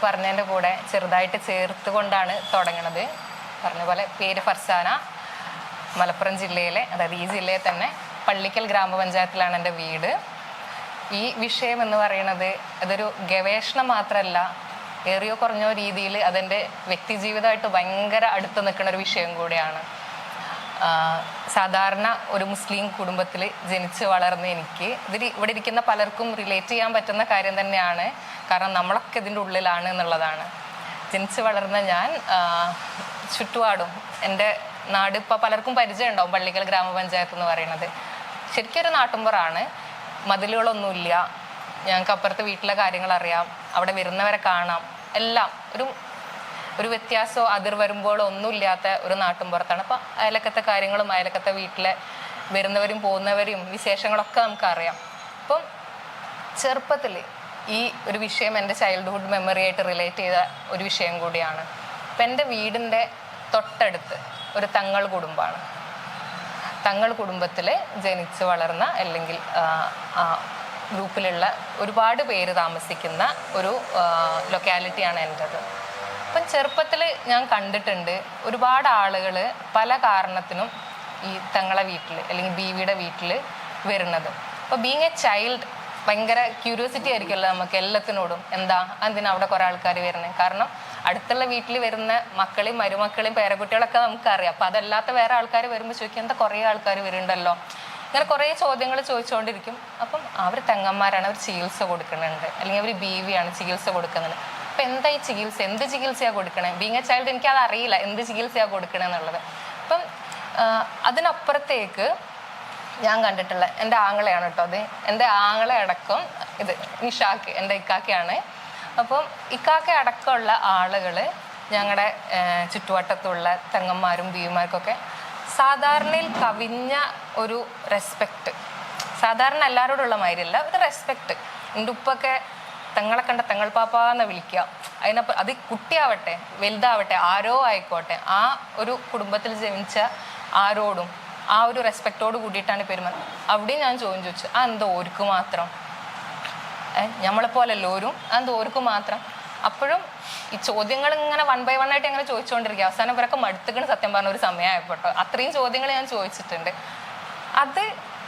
പറഞ്ഞതിൻ്റെ കൂടെ ചെറുതായിട്ട് ചേർത്തുകൊണ്ടാണ് തുടങ്ങുന്നത്. പറഞ്ഞ പോലെ പേര് ഫർസാന, മലപ്പുറം ജില്ലയിലെ, അതായത് ഈ ജില്ലയിൽ തന്നെ പള്ളിക്കൽ ഗ്രാമപഞ്ചായത്തിലാണ് എൻ്റെ വീട്. ഈ വിഷയം എന്ന് പറയുന്നത് അതൊരു ഗവേഷണം മാത്രമല്ല, ഏറിയോ കുറഞ്ഞോ രീതിയിൽ അതെൻ്റെ വ്യക്തി ജീവിതമായിട്ട് ഭയങ്കര അടുത്ത് നിൽക്കുന്ന ഒരു വിഷയം കൂടിയാണ്. സാധാരണ ഒരു മുസ്ലിം കുടുംബത്തിൽ ജനിച്ച് വളർന്ന എനിക്ക് ഇവിടെ ഇരിക്കുന്ന പലർക്കും റിലേറ്റ് ചെയ്യാൻ പറ്റുന്ന കാര്യം തന്നെയാണ്. കാരണം നമ്മളൊക്കെ ഇതിൻ്റെ ഉള്ളിലാണ് എന്നുള്ളതാണ്. ജനിച്ച് വളർന്ന ഞാൻ ചുറ്റുപാടും എൻ്റെ നാട് ഇപ്പോൾ പലർക്കും പരിചയം ഉണ്ടാവും, പള്ളിക്കൽ ഗ്രാമപഞ്ചായത്ത് എന്ന് പറയുന്നത്. ശരിക്കും ഒരു നാട്ടുമ്പുറാണ്, മതിലുകളൊന്നുമില്ല. ഞങ്ങൾക്ക് അപ്പുറത്ത് വീട്ടിലെ കാര്യങ്ങൾ അറിയാം, അവിടെ വരുന്നവരെ കാണാം, എല്ലാം ഒരു വ്യത്യാസമോ അതിർ വരുമ്പോഴോ ഒന്നുമില്ലാത്ത ഒരു നാട്ടുമ്പുറത്താണ്. അപ്പം അയലക്കത്തെ കാര്യങ്ങളും അയലക്കത്തെ വീട്ടിലെ വരുന്നവരും പോകുന്നവരും വിശേഷങ്ങളൊക്കെ നമുക്കറിയാം. അപ്പം ചെറുപ്പത്തിൽ ഈ ഒരു വിഷയം എൻ്റെ ചൈൽഡ്ഹുഡ് മെമ്മറി ആയിട്ട് റിലേറ്റ് ചെയ്ത ഒരു വിഷയം കൂടിയാണ്. അപ്പം എൻ്റെ വീടിൻ്റെ തൊട്ടടുത്ത് ഒരു തങ്ങൾ കുടുംബമാണ്. തങ്ങൾ കുടുംബത്തിൽ ജനിച്ച് വളർന്ന, അല്ലെങ്കിൽ ഗ്രൂപ്പിലുള്ള ഒരുപാട് പേര് താമസിക്കുന്ന ഒരു ലൊക്കാലിറ്റിയാണ് എൻ്റെത്. അപ്പം ചെറുപ്പത്തിൽ ഞാൻ കണ്ടിട്ടുണ്ട് ഒരുപാട് ആളുകൾ പല കാരണത്തിനും ഈ തങ്ങളെ വീട്ടിൽ അല്ലെങ്കിൽ ബീവിയുടെ വീട്ടിൽ വരുന്നത്. അപ്പോൾ ബീങ് എ ചൈൽഡ് ഭയങ്കര ക്യൂരിയോസിറ്റി ആയിരിക്കുമല്ലോ നമുക്ക് എല്ലാത്തിനോടും. എന്തിനാ അവിടെ കുറേ ആൾക്കാർ വരുന്നത്? കാരണം അടുത്തുള്ള വീട്ടിൽ വരുന്ന മക്കളെയും മരുമക്കളെയും പേരക്കുട്ടികളൊക്കെ നമുക്കറിയാം. അപ്പം അതല്ലാത്ത വേറെ ആൾക്കാർ വരുമ്പോൾ ചോദിക്കും, എന്താ കുറേ ആൾക്കാർ വരുന്നുണ്ടല്ലോ, ഇങ്ങനെ കുറേ ചോദ്യങ്ങൾ ചോദിച്ചുകൊണ്ടിരിക്കും. അപ്പം അവർ തെങ്ങന്മാരാണ്, അവർ ചികിത്സ കൊടുക്കുന്നുണ്ട്, അല്ലെങ്കിൽ അവർ ബീവിയാണ് ചികിത്സ കൊടുക്കുന്നുണ്ട്. അപ്പം എന്താ ഈ ചികിത്സ, എന്ത് ചികിത്സയാണ് കൊടുക്കണേ? ബീങ് എ ചൈൽഡ് എനിക്കത് അറിയില്ല എന്ത് ചികിത്സയാണ് കൊടുക്കണേ എന്നുള്ളത്. അപ്പം അതിനപ്പുറത്തേക്ക് ഞാൻ കണ്ടിട്ടുള്ള എൻ്റെ ആങ്ങളെയാണ് കേട്ടോ അത്. എൻ്റെ ആങ്ങളെ അടക്കം ഇത് നിഷാക്ക്, എൻ്റെ ഇക്കാക്കയാണ്. അപ്പം ഇക്കാക്ക അടക്കമുള്ള ആളുകൾ ഞങ്ങളുടെ ചുറ്റുവട്ടത്തുള്ള തെങ്ങന്മാരും ബീവിമാർക്കൊക്കെ സാധാരണയിൽ കവിഞ്ഞ ഒരു റെസ്പെക്റ്റ്, സാധാരണ എല്ലാവരോടുള്ള മാതിരിയല്ല, ഒരു റെസ്പെക്റ്റ്. എൻ്റെ ഉപ്പൊക്കെ തങ്ങളെ കണ്ട തങ്ങൾ പാപ്പാന്ന് വിളിക്കുക. അതിനപ്പം അത് കുട്ടിയാവട്ടെ വലുതാവട്ടെ ആരോ ആയിക്കോട്ടെ, ആ ഒരു കുടുംബത്തിൽ ജനിച്ച ആരോടും ആ ഒരു റെസ്പെക്റ്റോട് കൂടിയിട്ടാണ് പെരുമാറുന്നത്. അവിടെയും ഞാൻ ചോദിച്ചു, എന്തോ ഓർക്ക് മാത്രം, നമ്മളെപ്പോലല്ലോ ഓരും, എന്തോ ഓർക്ക് മാത്രം. അപ്പോഴും ഈ ചോദ്യങ്ങൾ ഇങ്ങനെ 1 by 1 ആയിട്ട് അങ്ങനെ ചോദിച്ചുകൊണ്ടിരിക്കുക. അവസാനം ഇവരൊക്കെ മടുത്തുക്കണ് സത്യം പറഞ്ഞ ഒരു സമയമായപ്പോട്ടോ. അത്രയും ചോദ്യങ്ങൾ ഞാൻ ചോദിച്ചിട്ടുണ്ട്. അത്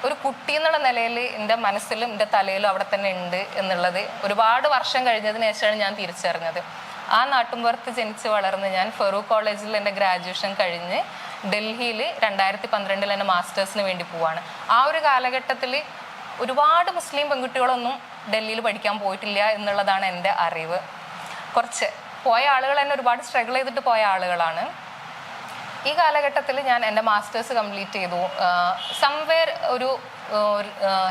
ഒരു കുട്ടി എന്നുള്ള നിലയിൽ എൻ്റെ മനസ്സിലും എൻ്റെ തലയിലും അവിടെ തന്നെ ഉണ്ട് എന്നുള്ളത് ഒരുപാട് വർഷം കഴിഞ്ഞതിന് ശേഷമാണ് ഞാൻ തിരിച്ചറിഞ്ഞത്. ആ നാട്ടുമ്പുറത്ത് ജനിച്ച് വളർന്ന് ഞാൻ ഫറൂഖ് കോളേജിൽ എൻ്റെ ഗ്രാജുവേഷൻ കഴിഞ്ഞ് ഡൽഹിയിൽ 2012 എൻ്റെ മാസ്റ്റേഴ്സിന് വേണ്ടി പോവാണ്. ആ ഒരു കാലഘട്ടത്തിൽ ഒരുപാട് മുസ്ലിം പെൺകുട്ടികളൊന്നും ഡൽഹിയിൽ പഠിക്കാൻ പോയിട്ടില്ല എന്നുള്ളതാണ് എൻ്റെ അറിവ്. കുറച്ച് പോയ ആളുകൾ തന്നെ ഒരുപാട് സ്ട്രഗിൾ ചെയ്തിട്ട് പോയ ആളുകളാണ്. ഈ കാലഘട്ടത്തിൽ ഞാൻ എൻ്റെ മാസ്റ്റേഴ്സ് കംപ്ലീറ്റ് ചെയ്തു. സംവെയർ ഒരു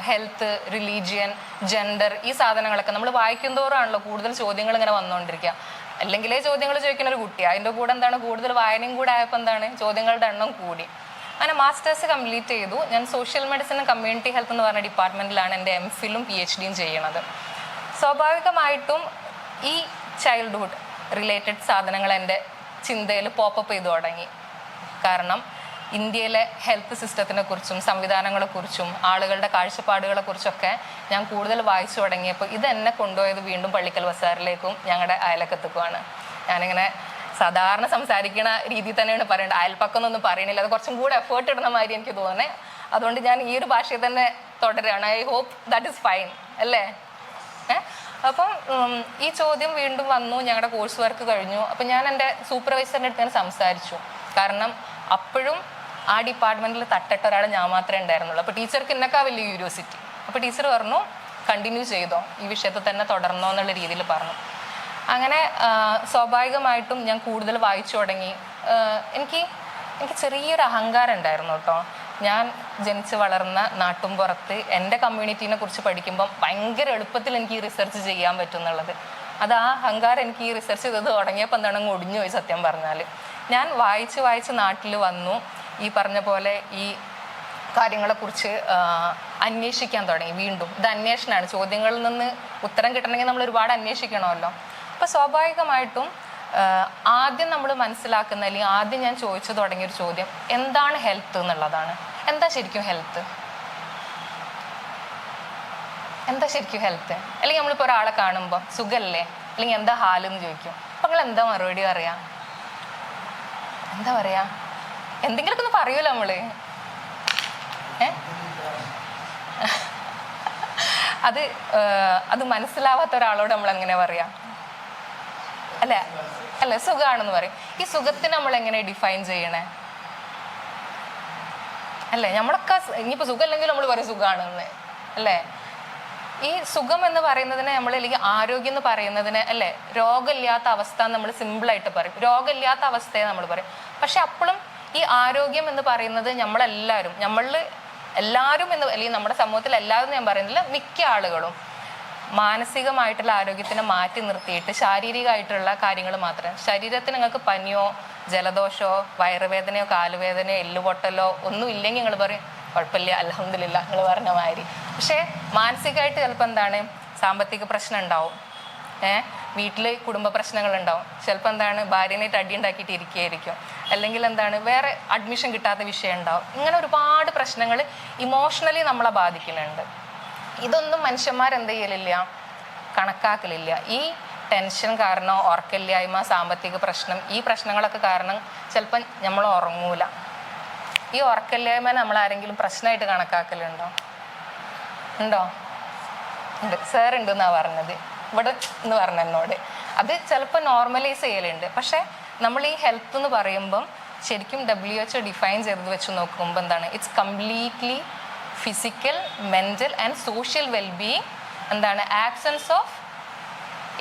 ഹെൽത്ത്, റിലീജിയൻ, ജെൻഡർ, ഈ സാധനങ്ങളൊക്കെ നമ്മൾ വായിക്കുന്തോറാണല്ലോ കൂടുതൽ ചോദ്യങ്ങൾ ഇങ്ങനെ വന്നുകൊണ്ടിരിക്കുക. അല്ലെങ്കിലേ ചോദ്യങ്ങൾ ചോദിക്കുന്ന ഒരു കുട്ടി, അതിൻ്റെ കൂടെ കൂടുതൽ വായനയും കൂടെ ആയപ്പോൾ ചോദ്യങ്ങളുടെ എണ്ണം കൂടി. അങ്ങനെ മാസ്റ്റേഴ്സ് കംപ്ലീറ്റ് ചെയ്തു. ഞാൻ social medicine and community health എന്ന് പറഞ്ഞ ഡിപ്പാർട്ട്മെൻറ്റിലാണ് എൻ്റെ MPhilഉം PhDയും ചെയ്യണത്. സ്വാഭാവികമായിട്ടും ഈ ചൈൽഡ്ഹുഡ് റിലേറ്റഡ് സാധനങ്ങൾ എൻ്റെ ചിന്തയിൽ പോപ്പപ്പ് ചെയ്തു തുടങ്ങി. കാരണം ഇന്ത്യയിലെ ഹെൽത്ത് സിസ്റ്റത്തിനെ കുറിച്ചും സംവിധാനങ്ങളെക്കുറിച്ചും ആളുകളുടെ കാഴ്ചപ്പാടുകളെക്കുറിച്ചൊക്കെ ഞാൻ കൂടുതൽ വായിച്ചു തുടങ്ങിയപ്പോൾ ഇതെന്നെ കൊണ്ടുപോയത് വീണ്ടും പള്ളിക്കൽ ബസാറിലേക്കും ഞങ്ങളുടെ അയലക്കത്തേക്കുമാണ്. ഞാനിങ്ങനെ സാധാരണ സംസാരിക്കുന്ന രീതിയിൽ തന്നെയാണ് പറയേണ്ടത്, അയൽപ്പക്കമൊന്നും പറയണില്ല. അത് കുറച്ചും കൂടെ എഫേർട്ട് ഇടുന്ന മാതിരി എനിക്ക് തോന്നുന്നത്. അതുകൊണ്ട് ഞാൻ ഈ ഒരു ഭാഷയിൽ തന്നെ തുടരുകയാണ്. I hope that is fine അല്ലേ? അപ്പം ഈ ചോദ്യം വീണ്ടും വന്നു. ഞങ്ങളുടെ കോഴ്സ് വർക്ക് കഴിഞ്ഞു. അപ്പം ഞാൻ എൻ്റെ സൂപ്പർവൈസറിൻ്റെ അടുത്ത് ഞാൻ സംസാരിച്ചു. കാരണം അപ്പോഴും ആ ഡിപ്പാർട്ട്മെൻറ്റിൽ തട്ടിട്ട ഒരാൾ ഞാൻ മാത്രമേ ഉണ്ടായിരുന്നുള്ളൂ. അപ്പോൾ ടീച്ചർക്ക് എന്നൊക്കെ വലിയ ക്യൂരിയോസിറ്റി. അപ്പോൾ ടീച്ചർ പറഞ്ഞു, കണ്ടിന്യൂ ചെയ്തോ, ഈ വിഷയത്തിൽ തന്നെ തുടർന്നോ എന്നുള്ള രീതിയിൽ പറഞ്ഞു. അങ്ങനെ സ്വാഭാവികമായിട്ടും ഞാൻ കൂടുതൽ വായിച്ചു തുടങ്ങി. എനിക്ക് ചെറിയൊരു അഹങ്കാരം ഉണ്ടായിരുന്നു കേട്ടോ. ഞാൻ ജനിച്ച് വളർന്ന നാട്ടുംപുറത്ത് എൻ്റെ കമ്മ്യൂണിറ്റീനെ കുറിച്ച് പഠിക്കുമ്പം ഭയങ്കര എളുപ്പത്തിൽ എനിക്ക് ഈ റിസർച്ച് ചെയ്യാൻ പറ്റും എന്നുള്ളത്. അത് ആ അഹങ്കാരം എനിക്ക് ഈ റിസർച്ച് ചെയ്ത് തുടങ്ങിയപ്പോൾ അങ്ങ് ഒടിഞ്ഞു പോയി സത്യം പറഞ്ഞാൽ. ഞാൻ വായിച്ച് നാട്ടിൽ വന്നു. ഈ പറഞ്ഞ പോലെ ഈ കാര്യങ്ങളെക്കുറിച്ച് അന്വേഷിക്കാൻ തുടങ്ങി. വീണ്ടും ഇത് അന്വേഷണമാണ്. ചോദ്യങ്ങളിൽ നിന്ന് ഉത്തരം കിട്ടണമെങ്കിൽ നമ്മൾ ഒരുപാട് അന്വേഷിക്കണമല്ലോ. അപ്പോൾ സ്വാഭാവികമായിട്ടും ആദ്യം നമ്മൾ മനസ്സിലാക്കുന്ന, അല്ലെങ്കിൽ ആദ്യം ഞാൻ ചോദിച്ചു തുടങ്ങിയൊരു ചോദ്യം എന്താണ് ഹെൽത്ത് എന്നുള്ളതാണ്. എന്താ ശരിക്കും ഹെൽത്ത്? എന്താ ശരിക്കും ഹെൽത്ത്? അല്ലെങ്കിൽ നമ്മളിപ്പോൾ ഒരാളെ കാണുമ്പോൾ സുഖല്ലേ, അല്ലെങ്കിൽ എന്താ ഹാലെന്ന് ചോദിക്കും. അപ്പം നിങ്ങൾ എന്താ മറുപടി പറയാ? എന്താ പറയാ? എന്തെങ്കിലുമൊക്കെ ഒന്ന് പറയൂല നമ്മള്. അത് മനസ്സിലാവാത്ത ഒരാളോട് നമ്മൾ എങ്ങനെ പറയാ? അല്ലെ സുഖാണെന്ന് പറയും. ഈ സുഖത്തിന് നമ്മൾ എങ്ങനെ ഡിഫൈൻ ചെയ്യണേ? അല്ലേ, നമ്മളൊക്കെ ഇനിയിപ്പോൾ സുഖമില്ലെങ്കിൽ നമ്മൾ പറയും സുഖമാണെന്ന് അല്ലേ. ഈ സുഖം എന്ന് പറയുന്നതിനെ നമ്മൾ, അല്ലെങ്കിൽ ആരോഗ്യം എന്ന് പറയുന്നതിനെ അല്ലേ, രോഗമില്ലാത്ത അവസ്ഥ നമ്മൾ സിമ്പിളായിട്ട് പറയും. രോഗമില്ലാത്ത അവസ്ഥയെ നമ്മൾ പറയും. പക്ഷെ അപ്പോഴും ഈ ആരോഗ്യം എന്ന് പറയുന്നത് നമ്മളെല്ലാവരും, എല്ലാവരും എന്ന്, അല്ലെങ്കിൽ നമ്മുടെ സമൂഹത്തിൽ എല്ലാവരും ഞാൻ പറയുന്നില്ല, മിക്ക ആളുകളും മാനസികമായിട്ടുള്ള ആരോഗ്യത്തിനെ മാറ്റി നിർത്തിയിട്ട് ശാരീരികമായിട്ടുള്ള കാര്യങ്ങൾ മാത്രം. ശരീരത്തിന് നിങ്ങൾക്ക് പനിയോ ജലദോഷമോ വയറുവേദനയോ കാലുവേദനയോ എല്ലുപൊട്ടലോ ഒന്നും ഇല്ലെങ്കിൽ നിങ്ങൾ പറയും കുഴപ്പമില്ല അൽഹംദുലില്ലാ നിങ്ങൾ പറഞ്ഞ മാതിരി. പക്ഷേ മാനസികമായിട്ട് ചിലപ്പോൾ എന്താണ്, സാമ്പത്തിക പ്രശ്നം ഉണ്ടാവും, വീട്ടിൽ കുടുംബ പ്രശ്നങ്ങൾ ഉണ്ടാവും, ചിലപ്പോൾ എന്താണ് ഭാര്യനായിട്ട് അടി ഉണ്ടാക്കിയിട്ട് ഇരിക്കുകയായിരിക്കും, അല്ലെങ്കിൽ എന്താണ് വേറെ അഡ്മിഷൻ കിട്ടാത്ത വിഷയം ഉണ്ടാവും. ഇങ്ങനെ ഒരുപാട് പ്രശ്നങ്ങൾ ഇമോഷണലി നമ്മളെ ബാധിക്കുന്നുണ്ട്. ഇതൊന്നും മനുഷ്യന്മാരെന്ത് ചെയ്യലില്ല, കണക്കാക്കലില്ല. ഈ ടെൻഷൻ കാരണം, ഉറക്കമില്ലായ്മ, സാമ്പത്തിക പ്രശ്നം, ഈ പ്രശ്നങ്ങളൊക്കെ കാരണം ചിലപ്പം നമ്മൾ ഉറങ്ങൂല. ഈ ഉറക്കമില്ലായ്മ നമ്മൾ ആരെങ്കിലും പ്രശ്നമായിട്ട് കണക്കാക്കലുണ്ടോ? ഉണ്ടോ? ഉണ്ട്. സാർ ഉണ്ടെന്നാണ് പറഞ്ഞത് ഇവിടെ എന്ന് പറഞ്ഞ എന്നോട്. അത് ചിലപ്പോൾ നോർമലൈസ് ചെയ്യലുണ്ട്. പക്ഷേ നമ്മൾ ഈ ഹെൽത്ത് എന്ന് പറയുമ്പം ശരിക്കും WHO ഡിഫൈൻ ചെയ്ത് വെച്ച് നോക്കുമ്പോൾ എന്താണ്, it's completely physical, mental and social wellbeing, എന്താണ്, absence of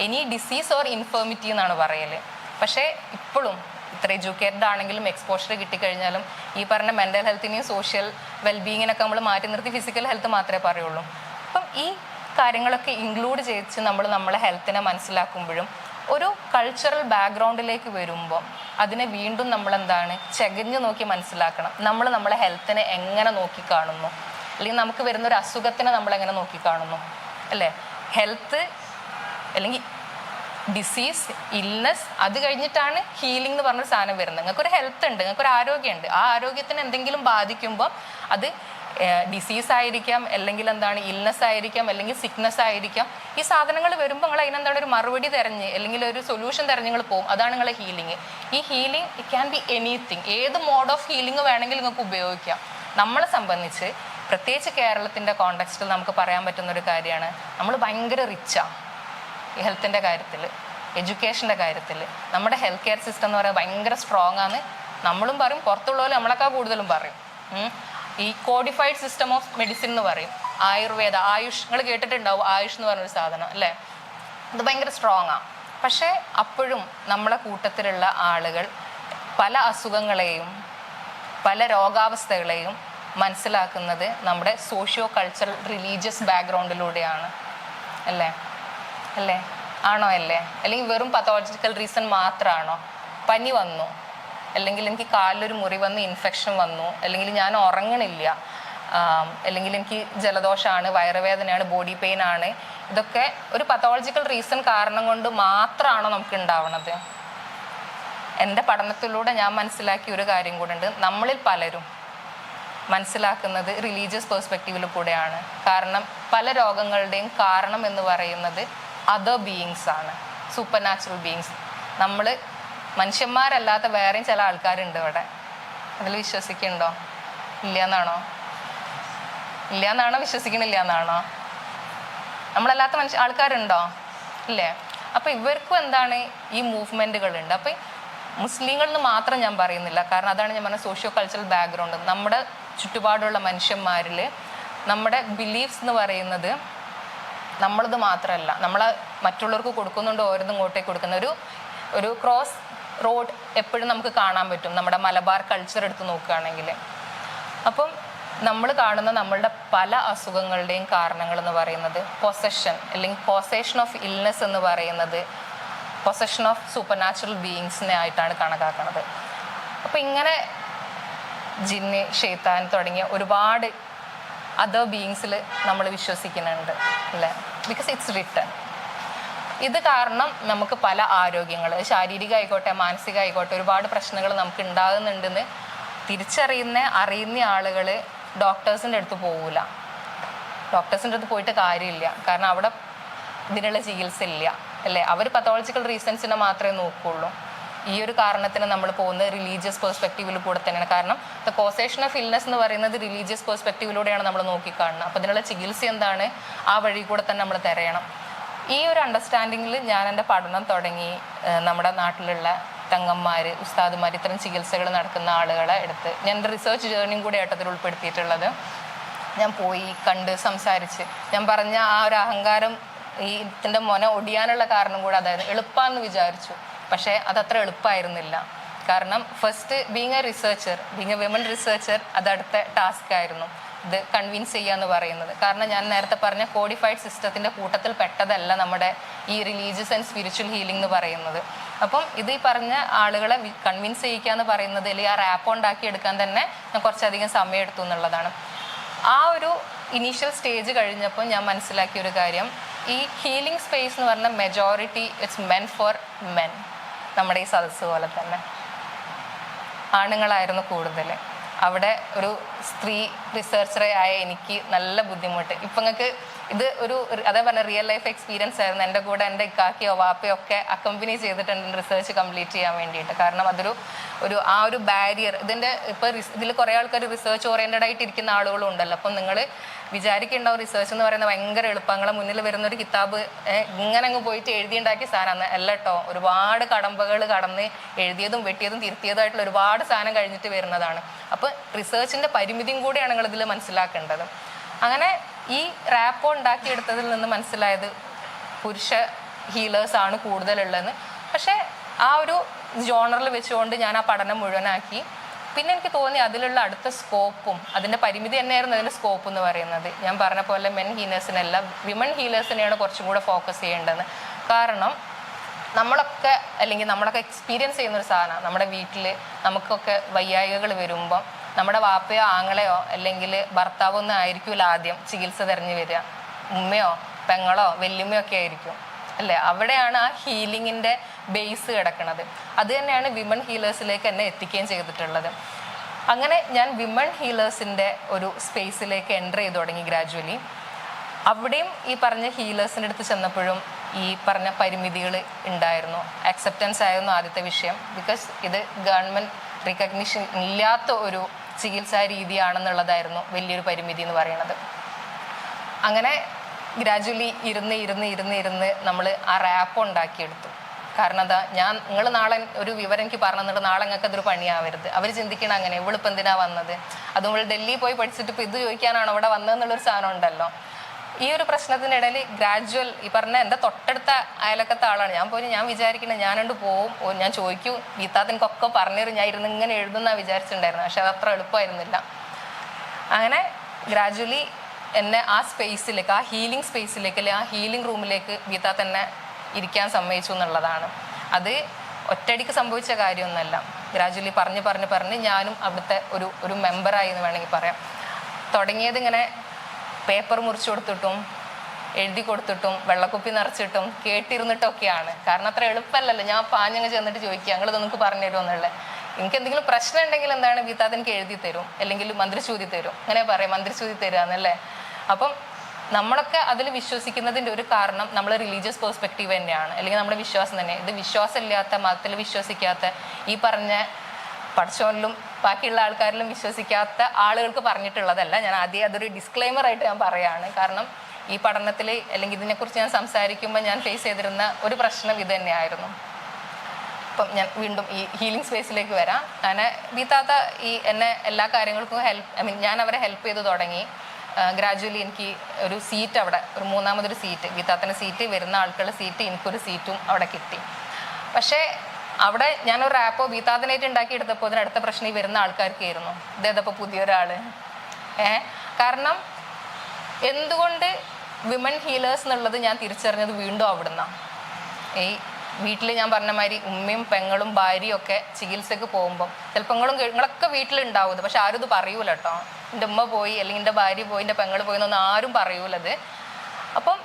any disease or infirmity എന്നാണ് പറയൽ. പക്ഷേ ഇപ്പോഴും ഇത്ര എഡ്യൂക്കേറ്റഡ് ആണെങ്കിലും എക്സ്പോഷർ കിട്ടിക്കഴിഞ്ഞാലും ഈ പറഞ്ഞ മെൻ്റൽ ഹെൽത്തിനെയും സോഷ്യൽ വെൽബീയിങ്ങിനൊക്കെ നമ്മൾ മാറ്റി നിർത്തി ഫിസിക്കൽ ഹെൽത്ത് മാത്രമേ പറയുള്ളൂ. അപ്പം ഈ കാര്യങ്ങളൊക്കെ ഇൻക്ലൂഡ് ചെയ്ത് നമ്മൾ നമ്മളെ ഹെൽത്തിനെ മനസ്സിലാക്കുമ്പോഴും ഒരു കൾച്ചറൽ ബാക്ക്ഗ്രൗണ്ടിലേക്ക് വരുമ്പോൾ അതിനെ വീണ്ടും നമ്മളെന്താണ് ചകഞ്ഞു നോക്കി മനസ്സിലാക്കണം. നമ്മൾ നമ്മളെ ഹെൽത്തിനെ എങ്ങനെ നോക്കിക്കാണുന്നു, അല്ലെങ്കിൽ നമുക്ക് വരുന്നൊരു അസുഖത്തിനെ നമ്മളെങ്ങനെ നോക്കിക്കാണുന്നു അല്ലേ. ഹെൽത്ത് അല്ലെങ്കിൽ ഡിസീസ്, ഇൽനെസ്, അത് കഴിഞ്ഞിട്ടാണ് ഹീലിംഗ് എന്ന് പറഞ്ഞൊരു സാധനം വരുന്നത്. നിങ്ങൾക്കൊരു ഹെൽത്ത് ഉണ്ട്, നിങ്ങൾക്കൊരു ആരോഗ്യമുണ്ട്. ആ ആരോഗ്യത്തിന് എന്തെങ്കിലും ബാധിക്കുമ്പോൾ അത് ഡിസീസ് ആയിരിക്കാം, അല്ലെങ്കിൽ എന്താണ് ഇൽനെസ് ആയിരിക്കാം, അല്ലെങ്കിൽ സിക്നെസ് ആയിരിക്കാം. ഈ സാധനങ്ങൾ വരുമ്പോൾ നിങ്ങൾ അതിനെന്താണ് ഒരു മറുപടി തിരഞ്ഞ് അല്ലെങ്കിൽ ഒരു സൊല്യൂഷൻ തിരഞ്ഞ് നിങ്ങൾ പോകും. അതാണ് നിങ്ങളെ ഹീലിംഗ്. ഈ healing it can B anything. ഏത് മോഡ് ഓഫ് ഹീലിംഗ് വേണമെങ്കിലും നിങ്ങൾക്ക് ഉപയോഗിക്കാം. നമ്മളെ സംബന്ധിച്ച് പ്രത്യേകിച്ച് കേരളത്തിൻ്റെ കോണ്ടെക്സ്റ്റിൽ നമുക്ക് പറയാൻ പറ്റുന്നൊരു കാര്യമാണ്, നമ്മൾ ഭയങ്കര റിച്ചാണ് ഈ ഹെൽത്തിൻ്റെ കാര്യത്തിൽ, എഡ്യൂക്കേഷൻ്റെ കാര്യത്തിൽ. നമ്മുടെ ഹെൽത്ത് കെയർ സിസ്റ്റം എന്ന് പറയുന്നത് ഭയങ്കര സ്ട്രോങ് ആണ്. നമ്മളും പറയും, പുറത്തുള്ളവർ നമ്മളെക്കാൾ കൂടുതലും പറയും. ഈ കോഡിഫൈഡ് സിസ്റ്റം ഓഫ് മെഡിസിൻ എന്ന് പറയും, ആയുർവേദ, ആയുഷ്, നിങ്ങൾ കേട്ടിട്ടുണ്ടാവും ആയുഷ് എന്ന് പറഞ്ഞൊരു സാധനം അല്ലേ. ഇത് ഭയങ്കര സ്ട്രോങ് ആണ്. പക്ഷേ അപ്പോഴും നമ്മളെ കൂട്ടത്തിലുള്ള ആളുകൾ പല അസുഖങ്ങളെയും പല രോഗാവസ്ഥകളെയും മനസ്സിലാക്കുന്നത് നമ്മുടെ സോഷ്യോ കൾച്ചറൽ റിലീജിയസ് ബാക്ക്ഗ്രൗണ്ടിലൂടെയാണ് അല്ലേ ആണോ? അല്ലെങ്കിൽ വെറും പത്തോളജിക്കൽ റീസൺ മാത്രമാണോ? പനി വന്നു, അല്ലെങ്കിൽ എനിക്ക് കാലിലൊരു മുറി വന്ന് ഇൻഫെക്ഷൻ വന്നു, അല്ലെങ്കിൽ ഞാൻ ഉറങ്ങണില്ല, അല്ലെങ്കിൽ എനിക്ക് ജലദോഷമാണ്, വയറുവേദനയാണ്, ബോഡി പെയിൻ ആണ്, ഇതൊക്കെ ഒരു പത്തോളജിക്കൽ റീസൺ കാരണം കൊണ്ട് മാത്രമാണോ നമുക്ക് ഉണ്ടാവുന്നത്? എൻ്റെ പഠനത്തിലൂടെ ഞാൻ മനസ്സിലാക്കിയ ഒരു കാര്യം കൂടെ ഉണ്ട്, നമ്മളിൽ പലരും മനസ്സിലാക്കുന്നത് റിലീജിയസ് പെർസ്പെക്റ്റീവിൽ കൂടെയാണ്. കാരണം പല രോഗങ്ങളുടെയും കാരണം എന്ന് പറയുന്നത് അതർ ബീയിങ്സ് ആണ്, സൂപ്പർ നാച്ചുറൽ ബീയിങ്സ്. നമ്മൾ മനുഷ്യന്മാരല്ലാത്ത വേറെയും ചില ആൾക്കാരുണ്ട് ഇവിടെ. അതിൽ വിശ്വസിക്കുന്നുണ്ടോ? ഇല്ല എന്നാണോ വിശ്വസിക്കണില്ല എന്നാണോ? നമ്മളല്ലാത്ത ആൾക്കാരുണ്ടോ? ഇല്ലേ? അപ്പം ഇവർക്കും എന്താണ് ഈ മൂവ്മെൻറ്റുകളുണ്ട്. അപ്പം മുസ്ലിങ്ങളിൽ മാത്രം ഞാൻ പറയുന്നില്ല, കാരണം അതാണ് ഞാൻ പറഞ്ഞ സോഷ്യോ കൾച്ചറൽ ബാക്ക്ഗ്രൗണ്ട്. നമ്മുടെ ചുറ്റുപാടുള്ള മനുഷ്യന്മാരിൽ നമ്മുടെ ബിലീഫ്സ് എന്ന് പറയുന്നത് നമ്മളത് മാത്രമല്ല, നമ്മൾ മറ്റുള്ളവർക്ക് കൊടുക്കുന്നുണ്ട്, ഓരോന്നും ഇങ്ങോട്ടേക്ക് കൊടുക്കുന്ന ഒരു ക്രോസ് റോഡ് എപ്പോഴും നമുക്ക് കാണാൻ പറ്റും നമ്മുടെ മലബാർ കൾച്ചർ എടുത്ത് നോക്കുകയാണെങ്കിൽ. അപ്പം നമ്മൾ കാണുന്ന നമ്മളുടെ പല അസുഖങ്ങളുടെയും കാരണങ്ങൾ എന്ന് പറയുന്നത് പൊസഷൻ, അല്ലെങ്കിൽ പോസേഷൻ ഓഫ് ഇൽനെസ് എന്ന് പറയുന്നത് പൊസഷൻ ഓഫ് സൂപ്പർ നാച്ചുറൽ ബീയിങ്സിനെ ആയിട്ടാണ് കണക്കാക്കുന്നത്. അപ്പം ഇങ്ങനെ ജിന്ന്, ഷെയ്ത്താൻ തുടങ്ങിയ ഒരുപാട് അതർ ബീയിങ്സിൽ നമ്മൾ വിശ്വസിക്കുന്നുണ്ട് അല്ലേ, ബിക്കോസ് ഇറ്റ്സ് റിട്ടൺ. ഇത് കാരണം നമുക്ക് പല ആരോഗ്യങ്ങൾ, ശാരീരികമായിക്കോട്ടെ മാനസികമായിക്കോട്ടെ, ഒരുപാട് പ്രശ്നങ്ങൾ നമുക്ക് ഉണ്ടാകുന്നുണ്ടെന്ന് അറിയുന്ന ആളുകൾ ഡോക്ടേഴ്സിൻ്റെ അടുത്ത് പോകില്ല. ഡോക്ടേഴ്സിൻ്റെ അടുത്ത് പോയിട്ട് കാര്യമില്ല, കാരണം അവിടെ ഇതിനുള്ള ചികിത്സ ഇല്ല. അല്ലേ? അവർ പത്തോളജിക്കൽ റീസൺസിനെ മാത്രമേ നോക്കുള്ളൂ. ഈ ഒരു കാരണത്തിന് നമ്മൾ പോകുന്നത് റിലീജിയസ് പെർസ്പെക്റ്റീവിൽ കൂടെ തന്നെയാണ്. കാരണം ദ കോസേഷൻ ഓഫ് ഇൽനെസ് എന്ന് പറയുന്നത് റിലീജിയസ് പെർസ്പെക്റ്റീവിലൂടെയാണ് നമ്മൾ നോക്കിക്കാണുന്നത്. അപ്പോൾ അതിനുള്ള ചികിത്സ എന്താണ്, ആ വഴി കൂടെ തന്നെ നമ്മൾ തിരയണം. ഈ ഒരു അണ്ടർസ്റ്റാൻഡിങ്ങിൽ ഞാൻ എൻ്റെ പഠനം തുടങ്ങി. നമ്മുടെ നാട്ടിലുള്ള തങ്ങന്മാർ, ഉസ്താദുമാർ, ഇത്തരം ചികിത്സകൾ നടക്കുന്ന ആളുകളെ എടുത്ത് ഞാൻ എൻ്റെ റിസർച്ച് ജേർണിയും കൂടി ആയിട്ടതിൽ ഉൾപ്പെടുത്തിയിട്ടുള്ളത്. ഞാൻ പോയി കണ്ട് സംസാരിച്ച്, ഞാൻ പറഞ്ഞ ആ ഒരു അഹങ്കാരം ഈ ഇതിൻ്റെ മൊന ഒടിയാനുള്ള കാരണം കൂടെ അതായത് എളുപ്പമാണെന്ന് വിചാരിച്ചു. പക്ഷേ അതത്ര എളുപ്പമായിരുന്നില്ല. കാരണം first being a researcher, being a women researcher, അതടുത്ത ടാസ്ക് ആയിരുന്നു ഇത് കൺവിൻസ് ചെയ്യുക എന്ന് പറയുന്നത്. കാരണം ഞാൻ നേരത്തെ പറഞ്ഞ കോഡിഫൈഡ് സിസ്റ്റത്തിൻ്റെ കൂട്ടത്തിൽ പെട്ടതല്ല നമ്മുടെ ഈ റിലീജിയസ് ആൻഡ് സ്പിരിച്വൽ ഹീലിംഗ് എന്ന് പറയുന്നത്. അപ്പം ഇത് ഈ പറഞ്ഞ ആളുകളെ കൺവിൻസ് ചെയ്യിക്കുക എന്ന് പറയുന്നത്, അല്ലെങ്കിൽ ആ റാപ്പ് ഉണ്ടാക്കി എടുക്കാൻ തന്നെ ഞാൻ കുറച്ചധികം സമയം എടുത്തു എന്നുള്ളതാണ്. ആ ഒരു ഇനീഷ്യൽ സ്റ്റേജ് കഴിഞ്ഞപ്പോൾ ഞാൻ മനസ്സിലാക്കിയ ഒരു കാര്യം, ഈ ഹീലിംഗ് സ്പേസ് എന്ന് പറഞ്ഞാൽ majority it's men four men. നമ്മുടെ ഈ സദസ്സ് പോലെ തന്നെ ആണുങ്ങളായിരുന്നു കൂടുതൽ. അവിടെ ഒരു സ്ത്രീ റിസർച്ചറെ ആയ എനിക്ക് നല്ല ബുദ്ധിമുട്ട്. ഇപ്പം നിങ്ങൾക്ക് ഇത് ഒരു അതേ പറഞ്ഞ റിയൽ ലൈഫ് എക്സ്പീരിയൻസ് ആയിരുന്നു. എൻ്റെ കൂടെ എൻ്റെ ഇക്കാക്കിയോ വാപ്പയോ ഒക്കെ അക്കമ്പനി ചെയ്തിട്ടുണ്ട് റിസർച്ച് കംപ്ലീറ്റ് ചെയ്യാൻ വേണ്ടിയിട്ട്. കാരണം ആ ഒരു ബാരിയർ ഇതിൻ്റെ ഇപ്പോൾ ഇതിൽ കുറേ ആൾക്കാർ റിസർച്ച് ഓറിയൻറ്റഡ് ആയിട്ട് ഇരിക്കുന്ന ആളുകളും ഉണ്ടല്ലോ. അപ്പം നിങ്ങൾ വിചാരിക്കുന്നുണ്ടാവും റിസർച്ച് എന്ന് പറയുന്നത് ഭയങ്കര എളുപ്പങ്ങളെ മുന്നിൽ വരുന്ന ഒരു കിതാബ് ഇങ്ങനെ അങ്ങ് പോയിട്ട് എഴുതിയുണ്ടാക്കിയ സാധനമാണ്. അല്ല കേട്ടോ, ഒരുപാട് കടമ്പകൾ കടന്ന് എഴുതിയതും വെട്ടിയതും തിരുത്തിയതായിട്ടുള്ള ഒരുപാട് സാധനം കഴിഞ്ഞിട്ട് വരുന്നതാണ്. അപ്പോൾ റിസർച്ചിൻ്റെ പരിമിതിയും കൂടിയാണ് നിങ്ങളിതിൽ മനസ്സിലാക്കേണ്ടത്. അങ്ങനെ ഈ റാപ്പോ ഉണ്ടാക്കിയെടുത്തതിൽ നിന്ന് മനസ്സിലായത് പുരുഷ ഹീലേഴ്സാണ് കൂടുതലുള്ളതെന്ന്. പക്ഷേ ആ ഒരു ജോണറിൽ വെച്ചുകൊണ്ട് ഞാൻ ആ പഠനം മുഴുവനാക്കി. പിന്നെ എനിക്ക് തോന്നി അതിലുള്ള അടുത്ത സ്കോപ്പും അതിൻ്റെ പരിമിതി തന്നെയായിരുന്നു അതിൻ്റെ സ്കോപ്പ് എന്ന് പറയുന്നത്. ഞാൻ പറഞ്ഞ പോലെ മെൻ ഹീലേഴ്സിനല്ല, വിമൺ ഹീലേഴ്സിനെയാണ് കുറച്ചും കൂടെ ഫോക്കസ് ചെയ്യേണ്ടത്. കാരണം നമ്മളൊക്കെ എക്സ്പീരിയൻസ് ചെയ്യുന്നൊരു സാധനമാണ്. നമ്മുടെ വീട്ടിൽ നമുക്കൊക്കെ വയ്യായികകൾ വരുമ്പം നമ്മുടെ വാപ്പയോ ആങ്ങളെയോ അല്ലെങ്കിൽ ഭർത്താവോ ഒന്നും ആയിരിക്കില്ല ആദ്യം ചികിത്സ തിരഞ്ഞു വരിക. ഉമ്മയോ പെങ്ങളോ വല്യമ്മയോ ഒക്കെ ആയിരിക്കും, അല്ലേ? അവിടെയാണ് ആ ഹീലിങ്ങിൻ്റെ ബേസ് കിടക്കുന്നത്. അത് തന്നെയാണ് വിമൺ ഹീലേഴ്സിലേക്ക് എന്നെ എത്തിക്കുകയും ചെയ്തിട്ടുള്ളത്. അങ്ങനെ ഞാൻ വിമൺ ഹീലേഴ്സിൻ്റെ ഒരു സ്പേസിലേക്ക് എൻ്റർ ചെയ്ത് തുടങ്ങി ഗ്രാജുവലി. അവിടെയും ഈ പറഞ്ഞ ഹീലേഴ്സിൻ്റെ അടുത്ത് ചെന്നപ്പോഴും ഈ പറഞ്ഞ പരിമിതികൾ ഉണ്ടായിരുന്നു. അക്സെപ്റ്റൻസ് ആയിരുന്നു ആദ്യത്തെ വിഷയം. ബിക്കോസ് ഇത് ഗവൺമെൻറ് റിക്കഗ്നിഷൻ ഇല്ലാത്ത ഒരു ചികിത്സാ രീതിയാണെന്നുള്ളതായിരുന്നു വലിയൊരു പരിമിതി എന്ന് പറയുന്നത്. അങ്ങനെ ഗ്രാജുവലി ഇരുന്ന് നമ്മൾ ആ റാപ്പ് ഉണ്ടാക്കിയെടുത്തു. കാരണം അതാ നിങ്ങൾ നാളെ ഒരു വിവരം എനിക്ക് പറഞ്ഞു തന്നിട്ട് നാളെ നിങ്ങൾക്ക് അതൊരു പണിയാവരുത്. അവർ ചിന്തിക്കണം അങ്ങനെ, ഇവളിപ്പോൾ എന്തിനാ വന്നത്, അതും ഇവൾ ഡൽഹി പോയി പഠിച്ചിട്ട് ഇപ്പോൾ ഇത് ചോദിക്കാനാണോ ഇവിടെ വന്നതെന്നുള്ളൊരു സാധനം ഉണ്ടല്ലോ. ഈ ഒരു പ്രശ്നത്തിൻ്റെ ഇടയിൽ ഗ്രാജുവൽ ഈ പറഞ്ഞ എൻ്റെ തൊട്ടടുത്ത അയലക്കത്തെ ആളാണ്. ഞാൻ വിചാരിക്കുന്നത് ഞാനുണ്ട് പോവും, ഞാൻ ചോദിക്കും ഗീതാത്തിനൊക്കെ പറഞ്ഞുതരും, ഞാൻ ഇരുന്ന് ഇങ്ങനെ എഴുതുന്നാണ് വിചാരിച്ചിട്ടുണ്ടായിരുന്നു. പക്ഷെ അതത്ര എളുപ്പമായിരുന്നില്ല. അങ്ങനെ ഗ്രാജുവലി എന്നെ ആ സ്പേസിലേക്ക്, ആ ഹീലിംഗ് സ്പേസിലേക്ക്, അല്ലെങ്കിൽ ആ ഹീലിംഗ് റൂമിലേക്ക് ഗീത തന്നെ ഇരിക്കാൻ സമ്മതിച്ചു എന്നുള്ളതാണ്. അത് ഒറ്റയടിക്ക് സംഭവിച്ച കാര്യമൊന്നുമല്ല. ഗ്രാജുവലി പറഞ്ഞ് ഞാനും അവിടുത്തെ ഒരു മെമ്പറായി എന്ന് വേണമെങ്കിൽ പറയാം. തുടങ്ങിയത് ഇങ്ങനെ പേപ്പർ മുറിച്ചു കൊടുത്തിട്ടും എഴുതി കൊടുത്തിട്ടും വെള്ളക്കുപ്പി നിറച്ചിട്ടും കേട്ടിരുന്നിട്ടൊക്കെയാണ്. കാരണം അത്ര എളുപ്പമല്ലല്ലോ. ഞാൻ പാഞ്ഞങ്ങ് ചെന്നിട്ട് ചോദിക്കുക ഞങ്ങളിത് നിങ്ങൾക്ക് പറഞ്ഞു തരുമോ എന്നുള്ളത്. എനിക്ക് എന്തെങ്കിലും പ്രശ്നം ഉണ്ടെങ്കിൽ എന്താണ് ഗീതാത് എനിക്ക് എഴുതി തരും, അല്ലെങ്കിൽ മന്ത്രിച്ചൂതി തരും. അങ്ങനെ പറയാം, മന്ത്രിച്ചൂതി തരുക എന്നല്ലേ. അപ്പം നമ്മളൊക്കെ അതിൽ വിശ്വസിക്കുന്നതിൻ്റെ ഒരു കാരണം നമ്മൾ റിലീജിയസ് പെർസ്പെക്റ്റീവ് തന്നെയാണ്, അല്ലെങ്കിൽ നമ്മുടെ വിശ്വാസം തന്നെ. ഇത് വിശ്വാസമില്ലാത്ത, മതത്തിൽ വിശ്വസിക്കാത്ത, ഈ പറഞ്ഞ പഠിച്ചോനിലും ബാക്കിയുള്ള ആൾക്കാരിലും വിശ്വസിക്കാത്ത ആളുകൾക്ക് പറഞ്ഞിട്ടുള്ളതല്ല. ഞാൻ ആദ്യം അതൊരു ഡിസ്ക്ലെയിമറായിട്ട് ഞാൻ പറയുകയാണ്. കാരണം ഈ പഠനത്തിൽ അല്ലെങ്കിൽ ഇതിനെക്കുറിച്ച് ഞാൻ സംസാരിക്കുമ്പോൾ ഞാൻ ഫേസ് ചെയ്തിരുന്ന ഒരു പ്രശ്നം ഇത് തന്നെയായിരുന്നു. ഇപ്പം ഞാൻ വീണ്ടും ഈ ഹീലിംഗ് സ്പേസിലേക്ക് വരാം. അങ്ങനെ ഗീതാത്ത എന്നെ എല്ലാ കാര്യങ്ങൾക്കും ഞാൻ അവരെ ഹെൽപ്പ് ചെയ്ത് തുടങ്ങി. ഗ്രാജുവലി എനിക്ക് ഒരു സീറ്റ് അവിടെ, ഒരു മൂന്നാമതൊരു സീറ്റ്, ഗീതാത്തിൻ്റെ സീറ്റ്, വരുന്ന ആൾക്കുള്ള സീറ്റ്, എനിക്കൊരു സീറ്റും അവിടെ കിട്ടി. പക്ഷേ അവിടെ ഞാനൊരു റാപ്പോ ഗീതാത്തിനായിട്ട് ഉണ്ടാക്കിയെടുത്തപ്പോൾ അതിന് അടുത്ത പ്രശ്നം ഈ വരുന്ന ആൾക്കാർക്കായിരുന്നു. ഇതേതപ്പോൾ പുതിയൊരാൾ കാരണം എന്തുകൊണ്ട് വിമൺ ഹീലേഴ്സ് എന്നുള്ളത് ഞാൻ തിരിച്ചറിഞ്ഞത് വീണ്ടും അവിടുന്നാണ്. ഈ വീട്ടിൽ ഞാൻ പറഞ്ഞ മാതിരി ഉമ്മയും പെങ്ങളും ഭാര്യയും ഒക്കെ ചികിത്സക്ക് പോകുമ്പം ചിലപ്പോൾ നിങ്ങളൊക്കെ വീട്ടിലുണ്ടാവും, പക്ഷെ ആരും ഇത് പറയൂല കേട്ടോ. എൻ്റെ ഉമ്മ പോയി, അല്ലെങ്കിൽ എൻ്റെ ഭാര്യ പോയി, എൻ്റെ പെങ്ങൾ പോയി എന്നൊന്നും ആരും പറയൂലത്. അപ്പം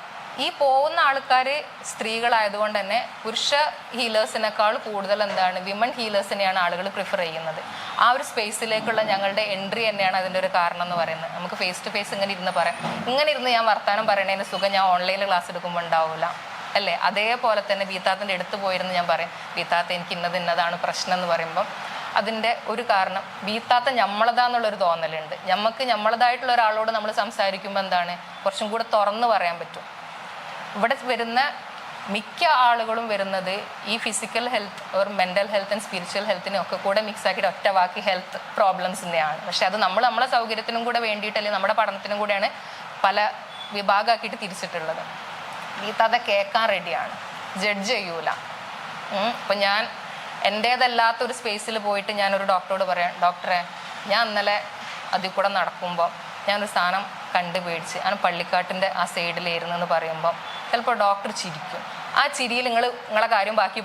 ഈ പോകുന്ന ആൾക്കാർ സ്ത്രീകളായതുകൊണ്ട് തന്നെ പുരുഷ ഹീലേഴ്സിനേക്കാൾ കൂടുതൽ വിമൺ ഹീലേഴ്സിനെയാണ് ആളുകൾ പ്രിഫർ ചെയ്യുന്നത്. ആ ഒരു സ്പേസിലേക്കുള്ള ഞങ്ങളുടെ എൻട്രി തന്നെയാണ് അതിൻ്റെ ഒരു കാരണം എന്ന് പറയുന്നത്. നമുക്ക് ഫേസ് ടു ഫേസ് ഇങ്ങനെ ഇരുന്ന് പറയാം. ഇങ്ങനെ ഇരുന്ന് ഞാൻ വർത്തമാനം പറയണതിന് സുഖം ഞാൻ ഓൺലൈനിൽ ക്ലാസ് എടുക്കുമ്പോൾ ഉണ്ടാവില്ല. അല്ലേ? അതേപോലെ തന്നെ ബീത്താത്തിൻ്റെ അടുത്ത് പോയിരുന്ന് ഞാൻ പറയും, ബീത്താത്ത എനിക്ക് ഇന്നതാണ് പ്രശ്നം എന്ന് പറയുമ്പം അതിൻ്റെ ഒരു കാരണം ബീത്താത്ത ഞമ്മളതാന്നുള്ളൊരു തോന്നലുണ്ട്. ഞമ്മളതായിട്ടുള്ള ഒരാളോട് നമ്മൾ സംസാരിക്കുമ്പോൾ എന്താണ്, കുറച്ചും കൂടെ തുറന്ന് പറയാൻ പറ്റും. ഇവിടെ വരുന്ന മിക്ക ആളുകളും വരുന്നത് ഈ ഫിസിക്കൽ ഹെൽത്ത് ഒരു മെൻ്റൽ ഹെൽത്ത് ആൻഡ് സ്പിരിച്വൽ ഹെൽത്തിനെ ഒക്കെ കൂടെ മിക്സ് ആക്കിയിട്ട് ഒറ്റ വാക്കി ഹെൽത്ത് പ്രോബ്ലംസിൻ്റെയാണ്. പക്ഷെ അത് നമ്മളെ സൗകര്യത്തിനും കൂടെ വേണ്ടിയിട്ട് അല്ലെങ്കിൽ നമ്മുടെ പഠനത്തിനും കൂടെയാണ് പല വിഭാഗമാക്കിയിട്ട് തിരിച്ചിട്ടുള്ളത്. ബീത്താത്ത കേൾക്കാൻ റെഡിയാണ്, ജഡ്ജ് ചെയ്യൂല. അപ്പം ഞാൻ എൻ്റേതല്ലാത്തൊരു സ്പേസിൽ പോയിട്ട് ഞാനൊരു ഡോക്ടറോട് പറയാം, ഡോക്ടറെ ഞാൻ ഇന്നലെ അതിൽ കൂടെ നടക്കുമ്പോൾ ഞാനൊരു സാധനം കണ്ടുപേടിച്ച് ഞാൻ പള്ളിക്കാട്ടിൻ്റെ ആ സൈഡിലായിരുന്നു എന്ന് പറയുമ്പോൾ ചിലപ്പോൾ ഡോക്ടർ ചിരിക്കും. ആ ചിരിയിൽ നിങ്ങളെ കാര്യം ബാക്കി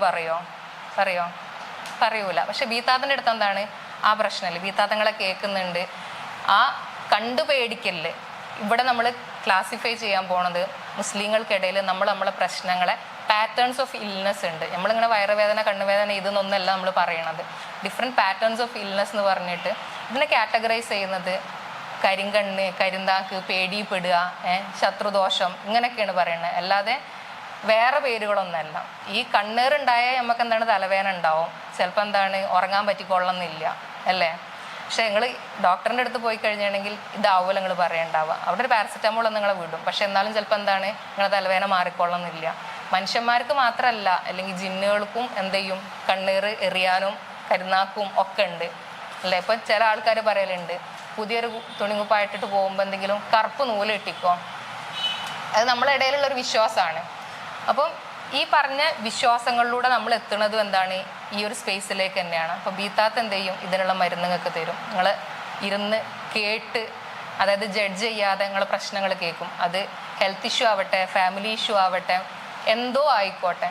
പറയൂല. പക്ഷെ ബീത്താത്തിൻ്റെ അടുത്ത് എന്താണ് ആ പ്രശ്നമില്ല, ബീത്താത്തങ്ങളെ കേൾക്കുന്നുണ്ട്. ആ കണ്ടുപേടിക്കല് ഇവിടെ നമ്മൾ ക്ലാസിഫൈ ചെയ്യാൻ പോണത് മുസ്ലിങ്ങൾക്കിടയിൽ നമ്മളെ പ്രശ്നങ്ങളെ പാറ്റേൺസ് ഓഫ് ഇൽനെസ് ഉണ്ട്. നമ്മളിങ്ങനെ വയറുവേദന കണ്ണുവേദന ഇതെന്നൊന്നല്ല നമ്മൾ പറയണത്. ഡിഫറെൻറ്റ് പാറ്റേൺസ് ഓഫ് ഇൽനെസ് എന്ന് പറഞ്ഞിട്ട് ഇതിനെ കാറ്റഗറൈസ് ചെയ്യുന്നത് കരിങ്കണ്ണ്, കരിന്താക്ക്, പേടിപ്പെടുക, ശത്രുദോഷം ഇങ്ങനെയൊക്കെയാണ് പറയുന്നത്. അല്ലാതെ വേറെ പേരുകളൊന്നുമല്ല. ഈ കണ്ണീറുണ്ടായാൽ നമുക്ക് എന്താണ് തലവേദന ഉണ്ടാവും, ചിലപ്പോൾ എന്താണ് ഉറങ്ങാൻ പറ്റിക്കൊള്ളുന്നില്ല അല്ലേ? പക്ഷെ നിങ്ങൾ ഡോക്ടറിൻ്റെ അടുത്ത് പോയി കഴിഞ്ഞിട്ടുണ്ടെങ്കിൽ ഇതാവുമല്ലോ നിങ്ങൾ പറയണ്ടാവുക. അവിടെ ഒരു പാരസെറ്റമോൾ നിങ്ങളെ വിടും. പക്ഷെ എന്നാലും ചിലപ്പോൾ എന്താണ് നിങ്ങളെ തലവേദന മാറിക്കൊള്ളുന്നില്ല. മനുഷ്യന്മാർക്ക് മാത്രമല്ല, അല്ലെങ്കിൽ ജിന്നുകൾക്കും എന്ത് ചെയ്യും, കണ്ണീർ എറിയാനും കരുനാക്കും ഒക്കെ ഉണ്ട് അല്ലേ? ഇപ്പം ചില ആൾക്കാർ പറയലുണ്ട്, പുതിയൊരു തുണിക്കുപ്പായിട്ടിട്ട് പോകുമ്പോൾ എന്തെങ്കിലും കറുപ്പ് നൂല് ഇട്ടിക്കോ. അത് നമ്മളെ ഇടയിലുള്ളൊരു വിശ്വാസമാണ്. അപ്പം ഈ പറഞ്ഞ വിശ്വാസങ്ങളിലൂടെ നമ്മൾ എത്തുന്നതും എന്താണ്, ഈ ഒരു സ്പേസിലേക്ക് തന്നെയാണ്. അപ്പോൾ ബീത്താത്ത് എന്ത് ചെയ്യും, ഇതിനുള്ള മരുന്ന് നിങ്ങൾക്ക് തരും. നിങ്ങൾ ഇരുന്ന് കേട്ട്, അതായത് ജഡ്ജ് ചെയ്യാതെ നിങ്ങൾ പ്രശ്നങ്ങൾ കേൾക്കും. അത് ഹെൽത്ത് ഇഷ്യൂ ആവട്ടെ, ഫാമിലി ഇഷ്യൂ ആവട്ടെ, എന്തോ ആയിക്കോട്ടെ,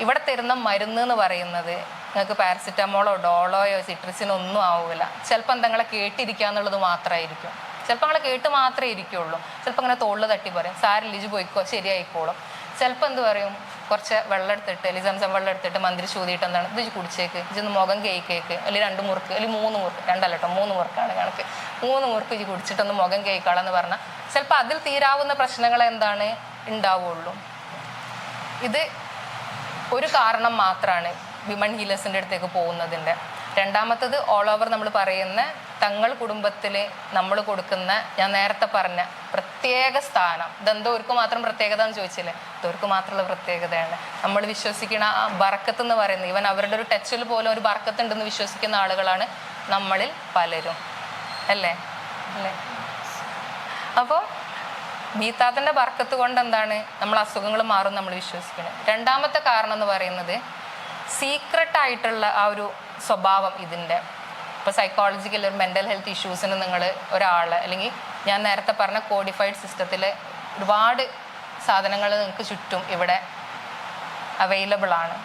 ഇവിടെ തരുന്ന മരുന്ന് എന്ന് പറയുന്നത് നിങ്ങൾക്ക് പാരസിറ്റമോളോ ഡോളോയോ സിട്രിസിനോ ഒന്നും ആവില്ല. ചിലപ്പോൾ എന്തെങ്കിലും കേട്ടിരിക്കുക എന്നുള്ളത് മാത്രമായിരിക്കും. ചിലപ്പോൾ നിങ്ങളെ കേട്ട് മാത്രമേ ഇരിക്കുള്ളൂ. ചിലപ്പോൾ അങ്ങനെ തോളിൽ തട്ടി പറയും, സാരില്ല ഇജ് പോയിക്കോ ശരിയായിക്കോളും. ചിലപ്പോൾ എന്ത് പറയും, കുറച്ച് വെള്ളം എടുത്തിട്ട് അല്ലെങ്കിൽ സംസം വെള്ളം എടുത്തിട്ട് മന്ത്രി ചൂതിയിട്ട് എന്താണ് ഇത് കുടിച്ചേക്ക്, ഇജൊന്ന് മുഖം കേക്ക്, അല്ലെങ്കിൽ 2 മുറുക്ക് അല്ലെങ്കിൽ 3 മുറുക്ക്, 2 അല്ല കേട്ടോ 3 മുറുക്കാണ് കണക്ക്, 3 മുറുക്ക് ഇജ് കുടിച്ചിട്ടൊന്ന് മുഖം കേൾക്കാളെന്ന് പറഞ്ഞാൽ ചിലപ്പോൾ അതിൽ തീരാവുന്ന പ്രശ്നങ്ങൾ എന്താണ് ഉണ്ടാവുള്ളൂ. ഇത് ഒരു കാരണം മാത്രമാണ് വിമൺ ഹീലേഴ്സിൻ്റെ അടുത്തേക്ക് പോകുന്നതിൻ്റെ. രണ്ടാമത്തത് ഓൾ ഓവർ നമ്മൾ പറയുന്ന തങ്ങൾ കുടുംബത്തിൽ നമ്മൾ കൊടുക്കുന്ന, ഞാൻ നേരത്തെ പറഞ്ഞ പ്രത്യേക സ്ഥാനം, ഇതെന്തോ അവർക്ക് മാത്രം പ്രത്യേകത എന്ന് ചോദിച്ചില്ലേ, ഇതവർക്ക് മാത്രമുള്ള പ്രത്യേകതയാണ്. നമ്മൾ വിശ്വസിക്കുന്ന ആ ബർക്കത്ത് എന്ന് പറയുന്നത്, ഇവൻ അവരുടെ ഒരു ടച്ചിൽ പോലും ഒരു ബർക്കത്തുണ്ടെന്ന് വിശ്വസിക്കുന്ന ആളുകളാണ് നമ്മളിൽ പലരും അല്ലേ? അപ്പോൾ ബീത്താത്തിൻ്റെ ബർക്കത്ത് കൊണ്ട് എന്താണ് നമ്മൾ അസുഖങ്ങൾ മാറും നമ്മൾ വിശ്വസിക്കുന്നത്. രണ്ടാമത്തെ കാരണം എന്ന് പറയുന്നത് സീക്രട്ടായിട്ടുള്ള ആ ഒരു സ്വഭാവം ഇതിൻ്റെ. ഇപ്പോൾ സൈക്കോളജിക്കൽ ഒരു മെൻ്റൽ ഹെൽത്ത് ഇഷ്യൂസിന് നിങ്ങൾ ഒരാൾ, അല്ലെങ്കിൽ ഞാൻ നേരത്തെ പറഞ്ഞ കോഡിഫൈഡ് സിസ്റ്റത്തിൽ ഒരുപാട് സാധനങ്ങൾ നിങ്ങൾക്ക് ചുറ്റും ഇവിടെ അവൈലബിൾ ആണ്.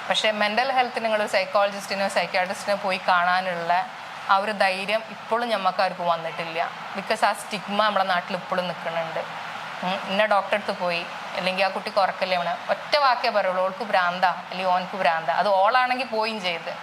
പക്ഷേ മെൻ്റൽ ഹെൽത്തിന് നിങ്ങളൊരു സൈക്കോളജിസ്റ്റിനോ സൈക്യാട്രിസ്റ്റിനോ പോയി കാണാനുള്ള ആ ഒരു ധൈര്യം ഇപ്പോഴും ഞമ്മക്കാർക്കും വന്നിട്ടില്ല. ബിക്കോസ് ആ സ്റ്റിഗ്മ നമ്മുടെ നാട്ടിൽ ഇപ്പോഴും നിൽക്കുന്നുണ്ട്. ഇന്ന ഡോക്ടറെ അടുത്ത് പോയി, അല്ലെങ്കിൽ ആ കുട്ടിക്ക് ഉറക്കല്ലേ വേണം, ഒറ്റ വാക്കേ പറയുള്ളൂ, ഓൾക്ക് ഭ്രാന്താ അല്ലെങ്കിൽ ഓനക്ക് ഭ്രാന്താ. അത് ഓളാണെങ്കിൽ പോയും ചെയ്ത്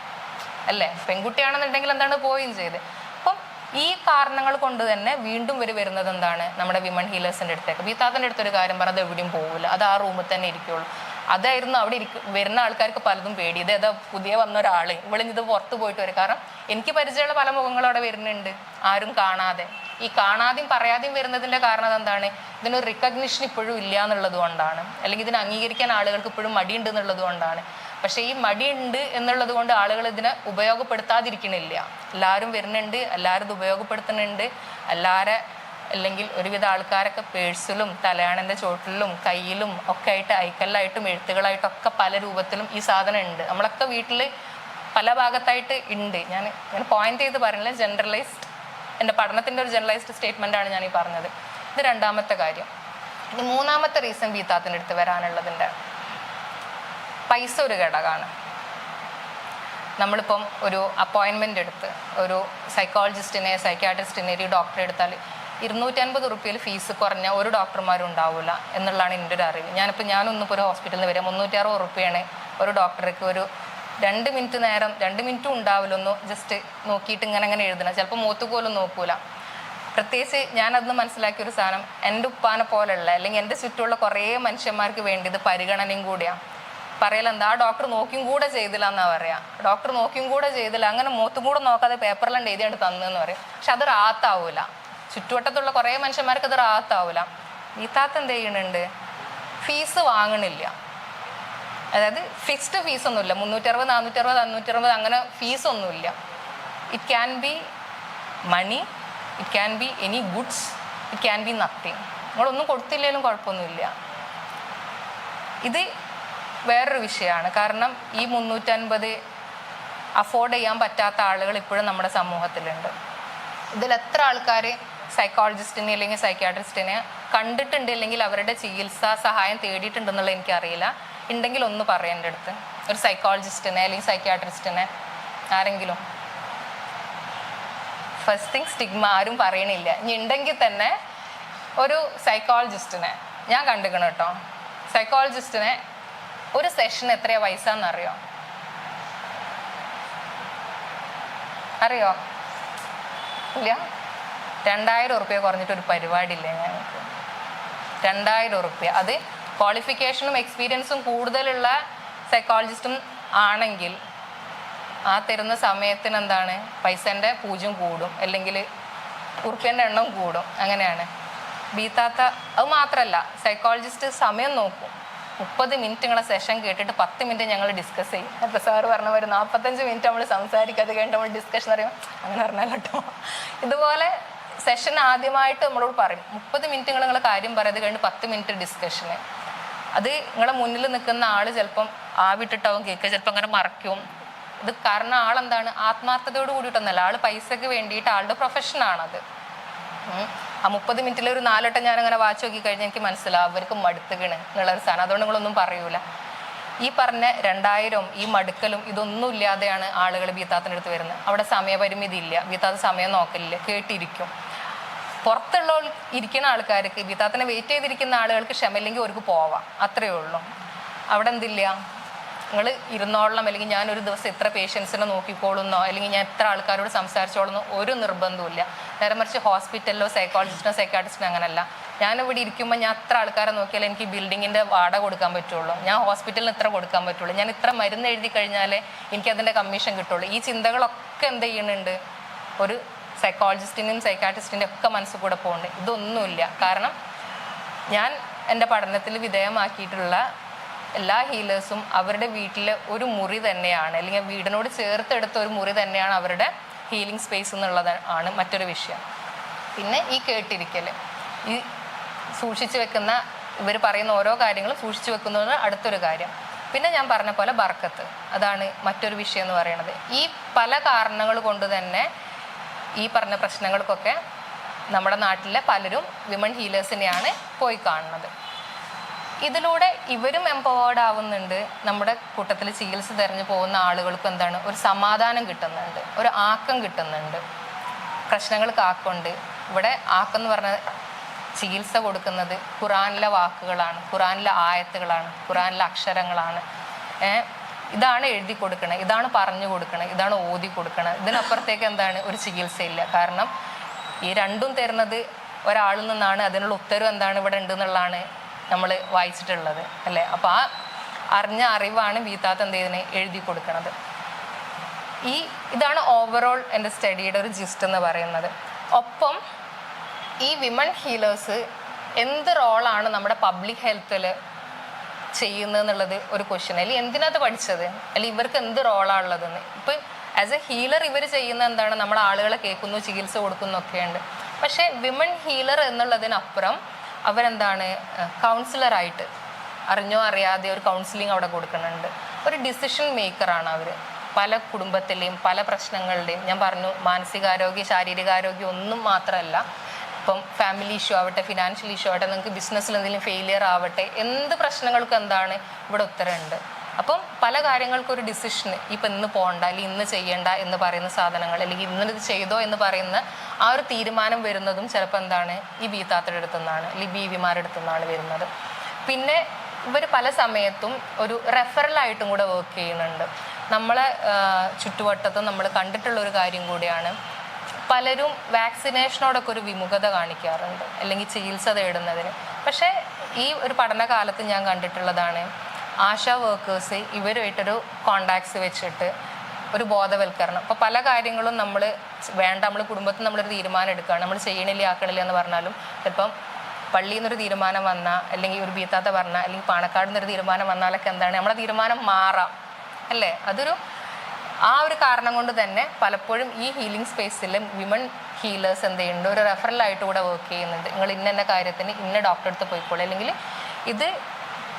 അല്ലേ, പെൺകുട്ടിയാണെന്നുണ്ടെങ്കിൽ എന്താണ് പോയും ചെയ്ത്. അപ്പം ഈ കാരണങ്ങൾ കൊണ്ട് തന്നെ വീണ്ടും വരുന്നത് എന്താണ്, നമ്മുടെ വിമൺ ഹീലേഴ്സിൻ്റെ അടുത്തേക്ക്. ബീത്താത്തിൻ്റെ അടുത്തൊരു കാര്യം പറഞ്ഞത് എവിടെയും പോകില്ല, അത് ആ റൂമിൽ തന്നെ ഇരിക്കുള്ളൂ. അതായിരുന്നു അവിടെ വരുന്ന ആൾക്കാർക്ക് പലതും പേടി. ഇതേതാ പുതിയ വന്ന ഒരാൾ, ഇവളിത് പുറത്ത് പോയിട്ട് വരും. കാരണം എനിക്ക് പരിചയമുള്ള പല മുഖങ്ങളും അവിടെ വരുന്നുണ്ട്, ആരും കാണാതെ. ഈ കാണാതെയും പറയാതെയും വരുന്നതിൻ്റെ കാരണം എന്താണ്, ഇതിനൊരു റിക്കഗ്നിഷൻ ഇപ്പോഴും ഇല്ല എന്നുള്ളത് കൊണ്ടാണ്, അല്ലെങ്കിൽ ഇതിനെ അംഗീകരിക്കാൻ ആളുകൾക്ക് ഇപ്പോഴും മടിയുണ്ട് എന്നുള്ളത് കൊണ്ടാണ്. പക്ഷേ ഈ മടിയുണ്ട് എന്നുള്ളത് കൊണ്ട് ആളുകൾ ഇതിനെ ഉപയോഗപ്പെടുത്താതിരിക്കണില്ല. എല്ലാവരും വരുന്നുണ്ട്, എല്ലാവരും ഇത് ഉപയോഗപ്പെടുത്തുന്നുണ്ട്. അല്ലെങ്കിൽ ഒരുവിധ ആൾക്കാരൊക്കെ പേഴ്സിലും തലയാണൻ്റെ ചോട്ടിലും കയ്യിലും ഒക്കെ ആയിട്ട് ഐക്കല്ലായിട്ടും എഴുത്തുകളായിട്ടൊക്കെ പല രൂപത്തിലും ഈ സാധനം ഉണ്ട്. നമ്മളൊക്കെ വീട്ടിൽ പല ഭാഗത്തായിട്ട് ഉണ്ട്. ഞാൻ പോയിന്റ് ചെയ്ത് പറയുന്നത് ജനറലൈസ്ഡ്, എൻ്റെ പഠനത്തിൻ്റെ ഒരു ജനറലൈസ്ഡ് സ്റ്റേറ്റ്മെൻ്റാണ് ഞാൻ ഈ പറഞ്ഞത്. ഇത് രണ്ടാമത്തെ കാര്യം. ഇനി മൂന്നാമത്തെ റീസൺ ബീത്താത്തിൻ്റെ അടുത്ത് വരാനുള്ളതിൻ്റെ പൈസ ഒരു ഘടകമാണ്. നമ്മളിപ്പം ഒരു അപ്പോയിൻമെൻ്റ് എടുത്ത് ഒരു സൈക്കോളജിസ്റ്റിനെ സൈക്യാട്രിസ്റ്റിനെ ഒരു ഡോക്ടറെ എടുത്താൽ 250 റുപ്യയിൽ ഫീസ് കുറഞ്ഞ ഒരു ഡോക്ടർമാരും ഉണ്ടാവില്ല എന്നുള്ളതാണ് എൻ്റെ ഒരു അറിവ്. ഞാനൊന്നിപ്പോൾ ഒരു ഹോസ്പിറ്റലിൽ വരിക 360 റുപ്യയാണ് ഒരു ഡോക്ടർക്ക് ഒരു 2 മിനിറ്റ് നേരം, 2 മിനിറ്റും ഉണ്ടാവില്ല, ഒന്ന് ജസ്റ്റ് നോക്കിയിട്ട് ഇങ്ങനെ എഴുതണം. ചിലപ്പോൾ മുഖത്ത് പോലും നോക്കൂല. പ്രത്യേകിച്ച് ഞാനന്ന് മനസ്സിലാക്കിയ ഒരു സാധനം, എൻ്റെ ഉപ്പാനെ പോലെയുള്ള അല്ലെങ്കിൽ എൻ്റെ ചുറ്റുമുള്ള കുറേ മനുഷ്യന്മാർക്ക് വേണ്ടി ഇത് പരിഗണനയും കൂടിയാണ്. പറയലെന്താ, ആ ഡോക്ടർ നോക്കിയും കൂടെ ചെയ്തില്ല എന്നാ പറയാ. ഡോക്ടർ നോക്കിയും കൂടെ ചെയ്തില്ല, അങ്ങനെ മുഖത്തും കൂടെ നോക്കാതെ പേപ്പറിലെണ്ട് എഴുതിയാണ്ട് തന്നെന്ന് പറയും. പക്ഷെ അത് റാത്താവൂല. ചുറ്റുവട്ടത്തുള്ള കുറേ മനുഷ്യന്മാർക്ക് അത് റാത്താവൂല. ഈ താത്ത എന്ത് ചെയ്യുന്നുണ്ട്, ഫീസ് വാങ്ങണില്ല. അതായത് ഫിക്സ്ഡ് ഫീസൊന്നുമില്ല, 360, 460, 560 അങ്ങനെ ഫീസൊന്നുമില്ല. It can be money, it can be any goods, it can be nothing. നിങ്ങളൊന്നും കൊടുത്തില്ലെങ്കിലും കുഴപ്പമൊന്നുമില്ല. ഇത് വേറൊരു വിഷയമാണ്. കാരണം ഈ 350 അഫോർഡ് ചെയ്യാൻ പറ്റാത്ത ആളുകൾ ഇപ്പോഴും നമ്മുടെ സമൂഹത്തിലുണ്ട്. ഇതിൽ എത്ര ആൾക്കാർ സൈക്കോളജിസ്റ്റിനെ അല്ലെങ്കിൽ സൈക്യാട്രിസ്റ്റിനെ കണ്ടിട്ടുണ്ട്, അല്ലെങ്കിൽ അവരുടെ ചികിത്സാ സഹായം തേടിയിട്ടുണ്ടെന്നുള്ളത് എനിക്കറിയില്ല. ഉണ്ടെങ്കിൽ ഒന്ന് പറയാം എൻ്റെ അടുത്ത്. ഒരു സൈക്കോളജിസ്റ്റിനെ അല്ലെങ്കിൽ സൈക്യാട്രിസ്റ്റിനെ ആരെങ്കിലും. ഫസ്റ്റ് തിങ് സ്റ്റിഗ്മ, ആരും പറയണില്ല. ഇനി ഉണ്ടെങ്കിൽ തന്നെ ഒരു സൈക്കോളജിസ്റ്റിനെ ഞാൻ കണ്ടിരിക്കണം കേട്ടോ. സൈക്കോളജിസ്റ്റിനെ ഒരു സെഷൻ എത്രയാ പൈസ എന്നറിയോ? അറിയോ? ഇല്ല. 2000 ഉറുപ്പ്യ കുറഞ്ഞിട്ടൊരു പരിപാടിയില്ലേ ഞങ്ങൾക്ക്. 2000 ഉറുപ്പ്യ. അത് ക്വാളിഫിക്കേഷനും എക്സ്പീരിയൻസും കൂടുതലുള്ള സൈക്കോളജിസ്റ്റും ആണെങ്കിൽ ആ തരുന്ന സമയത്തിന് എന്താണ്, പൈസേൻ്റെ പൂജ്യം കൂടും, അല്ലെങ്കിൽ ഉറുപ്പ്യൻ്റെ എണ്ണം കൂടും. അങ്ങനെയാണ് ബീത്താത്ത. അത് മാത്രമല്ല, സൈക്കോളജിസ്റ്റ് സമയം നോക്കും. 30 മിനിറ്റ് നിങ്ങളെ സെഷൻ കേട്ടിട്ട് 10 മിനിറ്റ് ഞങ്ങൾ ഡിസ്കസ് ചെയ്യും. അപ്പോൾ സാറ് പറഞ്ഞ ഒരു 45 മിനിറ്റ് നമ്മൾ സംസാരിക്കാതെ കഴിഞ്ഞിട്ട് നമ്മൾ ഡിസ്കഷൻ അറിയാം. അങ്ങനെ പറഞ്ഞാൽ കേട്ടോ. ഇതുപോലെ സെഷൻ ആദ്യമായിട്ട് നമ്മളോട് പറയും 30 മിനിറ്റ് നിങ്ങൾ കാര്യം പറയാതെ കഴിഞ്ഞിട്ട് 10 മിനിറ്റ് ഡിസ്കഷന്. അത് നിങ്ങളെ മുന്നിൽ നിൽക്കുന്ന ആൾ ചിലപ്പം ആവിട്ടിട്ടാവും കേൾക്കുക, ചിലപ്പോൾ അങ്ങനെ മറക്കും. ഇത് കാരണം ആളെന്താണ്, ആത്മാർത്ഥതയോട് കൂടിയിട്ടൊന്നല്ല, ആൾ പൈസക്ക് വേണ്ടിയിട്ട് ആളുടെ പ്രൊഫഷനാണത്. ആ 30 മിനിറ്റിൽ ഒരു 4 വട്ടം ഞാനങ്ങനെ വാച്ച് നോക്കി കഴിഞ്ഞാൽ എനിക്ക് മനസ്സിലാവും അവർക്ക് മടുത്തുകണ് എന്നുള്ളൊരു സാധനം. അതുകൊണ്ട് നിങ്ങളൊന്നും പറയൂല. ഈ പറഞ്ഞ 2000 ഈ മടുക്കലും ഇതൊന്നും ഇല്ലാതെയാണ് ആളുകൾ ബീത്താത്തിൻ്റെ അടുത്ത് വരുന്നത്. അവിടെ സമയപരിമിതി ഇല്ല, ബീത്താത്ത് സമയം നോക്കലില്ല, കേട്ടിരിക്കും. പുറത്തുള്ള ഇരിക്കുന്ന ആൾക്കാർക്ക്, ബീത്താത്തിനെ വെയിറ്റ് ചെയ്തിരിക്കുന്ന ആളുകൾക്ക് ക്ഷമയില്ലെങ്കിൽ അവർക്ക് പോവാം, അത്രയേ ഉള്ളൂ. അവിടെ എന്തില്ല, നിങ്ങൾ ഇരുന്നോളണം, അല്ലെങ്കിൽ ഞാനൊരു ദിവസം ഇത്ര പേഷ്യൻസിനെ നോക്കിക്കോളുന്നോ, അല്ലെങ്കിൽ ഞാൻ എത്ര ആൾക്കാരോട് സംസാരിച്ചോളുന്നോ ഒരു നിർബന്ധമില്ല. നേരെ മറിച്ച് ഹോസ്പിറ്റലിലോ സൈക്കോളജിസ്റ്റിനോ സൈക്കാട്രിസ്റ്റിനോ അങ്ങനല്ല. ഞാനിവിടെ ഇരിക്കുമ്പോൾ ഞാൻ എത്ര ആൾക്കാരെ നോക്കിയാലേ എനിക്ക് ബിൽഡിങ്ങിൻ്റെ വാടക കൊടുക്കാൻ പറ്റുള്ളൂ, ഞാൻ ഹോസ്പിറ്റലിന് ഇത്ര കൊടുക്കാൻ പറ്റുള്ളൂ, ഞാൻ ഇത്ര മരുന്ന് എഴുതി കഴിഞ്ഞാലേ എനിക്കതിൻ്റെ കമ്മീഷൻ കിട്ടുള്ളൂ. ഈ ചിന്തകളൊക്കെ എന്ത് ചെയ്യുന്നുണ്ട്, ഒരു സൈക്കോളജിസ്റ്റിൻ്റെയും സൈക്കാട്രിസ്റ്റിൻ്റെ ഒക്കെ മനസ്സിൽ കൂടെ പോകുന്നുണ്ട്. ഇതൊന്നുമില്ല. കാരണം ഞാൻ എൻ്റെ പഠനത്തിൽ വിധേയമാക്കിയിട്ടുള്ള എല്ലാ ഹീലേഴ്സും അവരുടെ വീട്ടിലെ ഒരു മുറി തന്നെയാണ്, അല്ലെങ്കിൽ വീടിനോട് ചേർത്തെടുത്ത ഒരു മുറി തന്നെയാണ് അവരുടെ ഹീലിംഗ് സ്പേസ് എന്നുള്ളത് ആണ് മറ്റൊരു വിഷയം. പിന്നെ ഈ കേട്ടിരിക്കൽ, ഈ സൂക്ഷിച്ചു വെക്കുന്ന, ഇവർ പറയുന്ന ഓരോ കാര്യങ്ങളും സൂക്ഷിച്ചു വെക്കുന്നത് അടുത്തൊരു കാര്യം. പിന്നെ ഞാൻ പറഞ്ഞ പോലെ ബർക്കത്ത്, അതാണ് മറ്റൊരു വിഷയം എന്ന് പറയുന്നത്. ഈ പല കാരണങ്ങൾ കൊണ്ട് തന്നെ ഈ പറഞ്ഞ പ്രശ്നങ്ങൾക്കൊക്കെ നമ്മുടെ നാട്ടിലെ പലരും വിമൺ ഹീലേഴ്സിനെയാണ് പോയി കാണുന്നത്. ഇതിലൂടെ ഇവരും എംപവേർഡ് ആവുന്നുണ്ട്. നമ്മുടെ കൂട്ടത്തിൽ ചികിത്സ തിരഞ്ഞു പോകുന്ന ആളുകൾക്കും എന്താണ്, ഒരു സമാധാനം കിട്ടുന്നുണ്ട്, ഒരു ആക്കം കിട്ടുന്നുണ്ട്. പ്രശ്നങ്ങൾക്ക് ആക്കമുണ്ട്. ഇവിടെ ആക്കെന്ന് പറഞ്ഞ ചികിത്സ കൊടുക്കുന്നത് ഖുറാനിലെ വാക്കുകളാണ്, ഖുറാനിലെ ആയത്തുകളാണ്, ഖുറാനിലെ അക്ഷരങ്ങളാണ്. ഇതാണ് എഴുതി കൊടുക്കണത്, ഇതാണ് പറഞ്ഞു കൊടുക്കണത്, ഇതാണ് ഓതി കൊടുക്കണത്. ഇതിനപ്പുറത്തേക്ക് എന്താണ്, ഒരു ചികിത്സയില്ല. കാരണം ഈ രണ്ടും തരുന്നത് ഒരാളിൽ നിന്നാണ്. അതിനുള്ള ഉത്തരവ് എന്താണ് ഇവിടെ ഉണ്ടെന്നുള്ളതാണ് നമ്മൾ വായിച്ചിട്ടുള്ളത്, അല്ലേ? അപ്പോൾ ആ അറിഞ്ഞ അറിവാണ് ബീത്താത്ത് എന്ത് ചെയ്തതിന് എഴുതി കൊടുക്കുന്നത്. ഇതാണ് ഓവറോൾ എൻ്റെ സ്റ്റഡിയുടെ ഒരു ജിസ്റ്റ് എന്ന് പറയുന്നത്. ഒപ്പം ഈ വിമൺ ഹീലേഴ്സ് എന്ത് റോളാണ് നമ്മുടെ പബ്ലിക് ഹെൽത്തിൽ ചെയ്യുന്നതെന്നുള്ളത് ഒരു ക്വസ്റ്റ്യൻ. അല്ലെങ്കിൽ എന്തിനകത്ത് പഠിച്ചത്, അല്ലെങ്കിൽ ഇവർക്ക് എന്ത് റോളാണുള്ളതെന്ന്. ഇപ്പം ആസ് എ ഹീലർ ഇവർ ചെയ്യുന്ന എന്താണ്, നമ്മൾ ആളുകളെ കേൾക്കുന്നു, ചികിത്സ കൊടുക്കുന്നു ഒക്കെയുണ്ട്. പക്ഷേ വിമൺ ഹീലർ എന്നുള്ളതിനപ്പുറം അവരെന്താണ്, കൗൺസിലറായിട്ട് അറിഞ്ഞോ അറിയാതെ ഒരു കൗൺസിലിംഗ് അവിടെ കൊടുക്കുന്നുണ്ട്. ഒരു ഡിസിഷൻ മേക്കറാണ് അവർ. പല കുടുംബത്തിലെയും പല പ്രശ്നങ്ങളുടെയും, ഞാൻ പറഞ്ഞു മാനസികാരോഗ്യം ശാരീരികാരോഗ്യം ഒന്നും മാത്രമല്ല, ഇപ്പം ഫാമിലി ഇഷ്യൂ ആവട്ടെ, ഫിനാൻഷ്യൽ ഇഷ്യൂ ആവട്ടെ, നിങ്ങൾക്ക് ബിസിനസ്സിൽ എന്തെങ്കിലും ഫെയിലിയർ ആവട്ടെ, എന്ത് പ്രശ്നങ്ങൾക്കും എന്താണ് ഇവിടെ ഉത്തരമുണ്ട്. അപ്പം പല കാര്യങ്ങൾക്കും ഒരു ഡിസിഷൻ, ഇപ്പം ഇന്ന് പോകണ്ട അല്ലെങ്കിൽ ഇന്ന് ചെയ്യണ്ട എന്ന് പറയുന്ന സാധനങ്ങൾ, അല്ലെങ്കിൽ ഇന്നത് ചെയ്തോ എന്ന് പറയുന്ന ആ ഒരു തീരുമാനം വരുന്നതും ചിലപ്പോൾ എന്താണ്, ഈ ബീത്താത്തയുടെ അടുത്തു നിന്നാണ്, അല്ലെങ്കിൽ ബീവിമാരുടെ അടുത്തു നിന്നാണ് വരുന്നത്. പിന്നെ ഇവർ പല സമയത്തും ഒരു റെഫറലായിട്ടും കൂടെ വർക്ക് ചെയ്യുന്നുണ്ട്. നമ്മളെ ചുറ്റുവട്ടത്തും നമ്മൾ കണ്ടിട്ടുള്ളൊരു കാര്യം കൂടിയാണ്. പലരും വാക്സിനേഷനോടൊക്കെ ഒരു വിമുഖത കാണിക്കാറുണ്ട്, അല്ലെങ്കിൽ ചികിത്സ തേടുന്നതിന്. പക്ഷേ ഈ ഒരു പഠനകാലത്ത് ഞാൻ കണ്ടിട്ടുള്ളതാണ്, ആശാ വർക്കേഴ്സ് ഇവരുമായിട്ടൊരു കോണ്ടാക്ട്സ് വെച്ചിട്ട് ഒരു ബോധവൽക്കരണം. അപ്പോൾ പല കാര്യങ്ങളും നമ്മൾ നമ്മൾ കുടുംബത്തിൽ നമ്മളൊരു തീരുമാനം എടുക്കുകയാണ്, നമ്മൾ ചെയ്യണില്ല ആക്കണില്ല എന്ന് പറഞ്ഞാലും ചിലപ്പം പള്ളിയിൽ നിന്നൊരു തീരുമാനം വന്നാൽ, അല്ലെങ്കിൽ ഒരു ബീത്താത്ത പറഞ്ഞാൽ, അല്ലെങ്കിൽ പാണക്കാട് നിന്നൊരു തീരുമാനം വന്നാലൊക്കെ എന്താണ് നമ്മളെ തീരുമാനം മാറാം അല്ലേ. അതൊരു ആ ഒരു കാരണം കൊണ്ട് തന്നെ പലപ്പോഴും ഈ ഹീലിംഗ് സ്പേസിൽ വിമൺ ഹീലേഴ്സ് എന്ത് ചെയ്യുന്നുണ്ട്, ഒരു റെഫറലായിട്ട് കൂടെ വർക്ക് ചെയ്യുന്നുണ്ട്. നിങ്ങൾ ഇന്ന കാര്യത്തിന് ഇന്ന ഡോക്ടറെ അടുത്ത് പോയിക്കോളൂ, അല്ലെങ്കിൽ ഇത്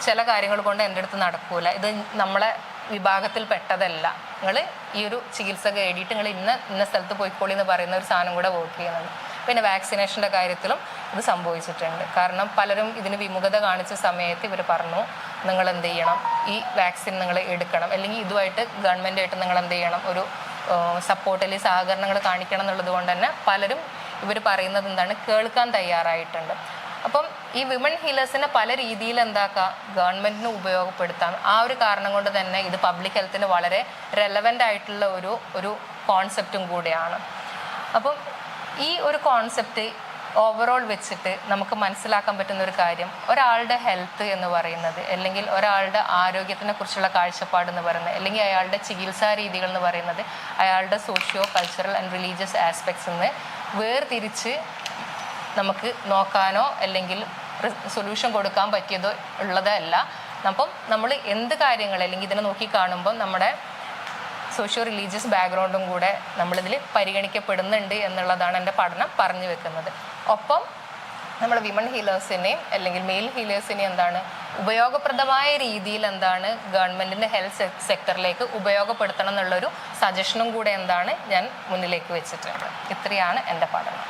ചില കാര്യങ്ങൾ കൊണ്ട് എൻ്റെ അടുത്ത് നടക്കൂല, ഇത് നമ്മളെ വിഭാഗത്തിൽ പെട്ടതല്ല, നിങ്ങൾ ഈ ഒരു ചികിത്സ തേടിയിട്ട് നിങ്ങൾ ഇന്ന സ്ഥലത്ത് പോയിക്കോളി എന്ന് പറയുന്ന ഒരു സാധനം കൂടെ വർക്ക് ചെയ്യുന്നുണ്ട്. പിന്നെ വാക്സിനേഷൻ്റെ കാര്യത്തിലും ഇത് സംഭവിച്ചിട്ടുണ്ട്. കാരണം പലരും ഇതിന് വിമുഖത കാണിച്ച സമയത്ത് ഇവർ പറഞ്ഞു, നിങ്ങൾ എന്ത് ചെയ്യണം, ഈ വാക്സിൻ നിങ്ങൾ എടുക്കണം, അല്ലെങ്കിൽ ഇതുമായിട്ട് ഗവൺമെൻറ്റായിട്ട് നിങ്ങൾ എന്ത് ചെയ്യണം, ഒരു സപ്പോർട്ട് അല്ലെങ്കിൽ സഹകരണങ്ങൾ കാണിക്കണം എന്നുള്ളത് കൊണ്ട് തന്നെ പലരും ഇവർ പറയുന്നത് എന്താണ് കേൾക്കാൻ തയ്യാറായിട്ടുണ്ട്. അപ്പം ഈ വിമൺ ഹീലേഴ്സിനെ പല രീതിയിൽ എന്താക്കുക, ഗവൺമെൻറ്റിന് ഉപയോഗപ്പെടുത്താം. ആ ഒരു കാരണം കൊണ്ട് തന്നെ ഇത് പബ്ലിക് ഹെൽത്തിന് വളരെ റെലവൻ്റ് ആയിട്ടുള്ള ഒരു കോൺസെപ്റ്റും കൂടിയാണ്. അപ്പം ഈ ഒരു കോൺസെപ്റ്റ് ഓവറോൾ വെച്ചിട്ട് നമുക്ക് മനസ്സിലാക്കാൻ പറ്റുന്ന ഒരു കാര്യം, ഒരാളുടെ ഹെൽത്ത് എന്ന് പറയുന്നത്, അല്ലെങ്കിൽ ഒരാളുടെ ആരോഗ്യത്തിനെ കുറിച്ചുള്ള കാഴ്ചപ്പാട് എന്ന് പറയുന്നത്, അല്ലെങ്കിൽ അയാളുടെ ചികിത്സാ രീതികൾ എന്ന് പറയുന്നത് അയാളുടെ socio cultural and religious aspects എന്ന് വേർതിരിച്ച് നമുക്ക് നോക്കാനോ അല്ലെങ്കിൽ സൊല്യൂഷൻ കൊടുക്കാൻ പറ്റിയതോ ഉള്ളതല്ല. അപ്പം നമ്മൾ എന്ത് കാര്യങ്ങൾ അല്ലെങ്കിൽ ഇതിനെ നോക്കി കാണുമ്പോൾ നമ്മുടെ സോഷ്യോ റിലീജിയസ് ബാക്ക്ഗ്രൗണ്ടും കൂടെ നമ്മളിതിൽ പരിഗണിക്കപ്പെടുന്നുണ്ട് എന്നുള്ളതാണ് എൻ്റെ പഠനം പറഞ്ഞു വെക്കുന്നത്. ഒപ്പം നമ്മൾ വിമൺ ഹീലേഴ്സിനെയും അല്ലെങ്കിൽ മെയിൽ ഹീലേഴ്സിനെയും എന്താണ് ഉപയോഗപ്രദമായ രീതിയിൽ എന്താണ് ഗവൺമെൻറ്റിൻ്റെ ഹെൽത്ത് സെക്ടറിലേക്ക് ഉപയോഗപ്പെടുത്തണം എന്നുള്ളൊരു സജഷനും കൂടെ എന്താണ് ഞാൻ മുന്നിലേക്ക് വെച്ചിട്ടുണ്ട്. ഇത്രയാണ് എൻ്റെ പഠനം.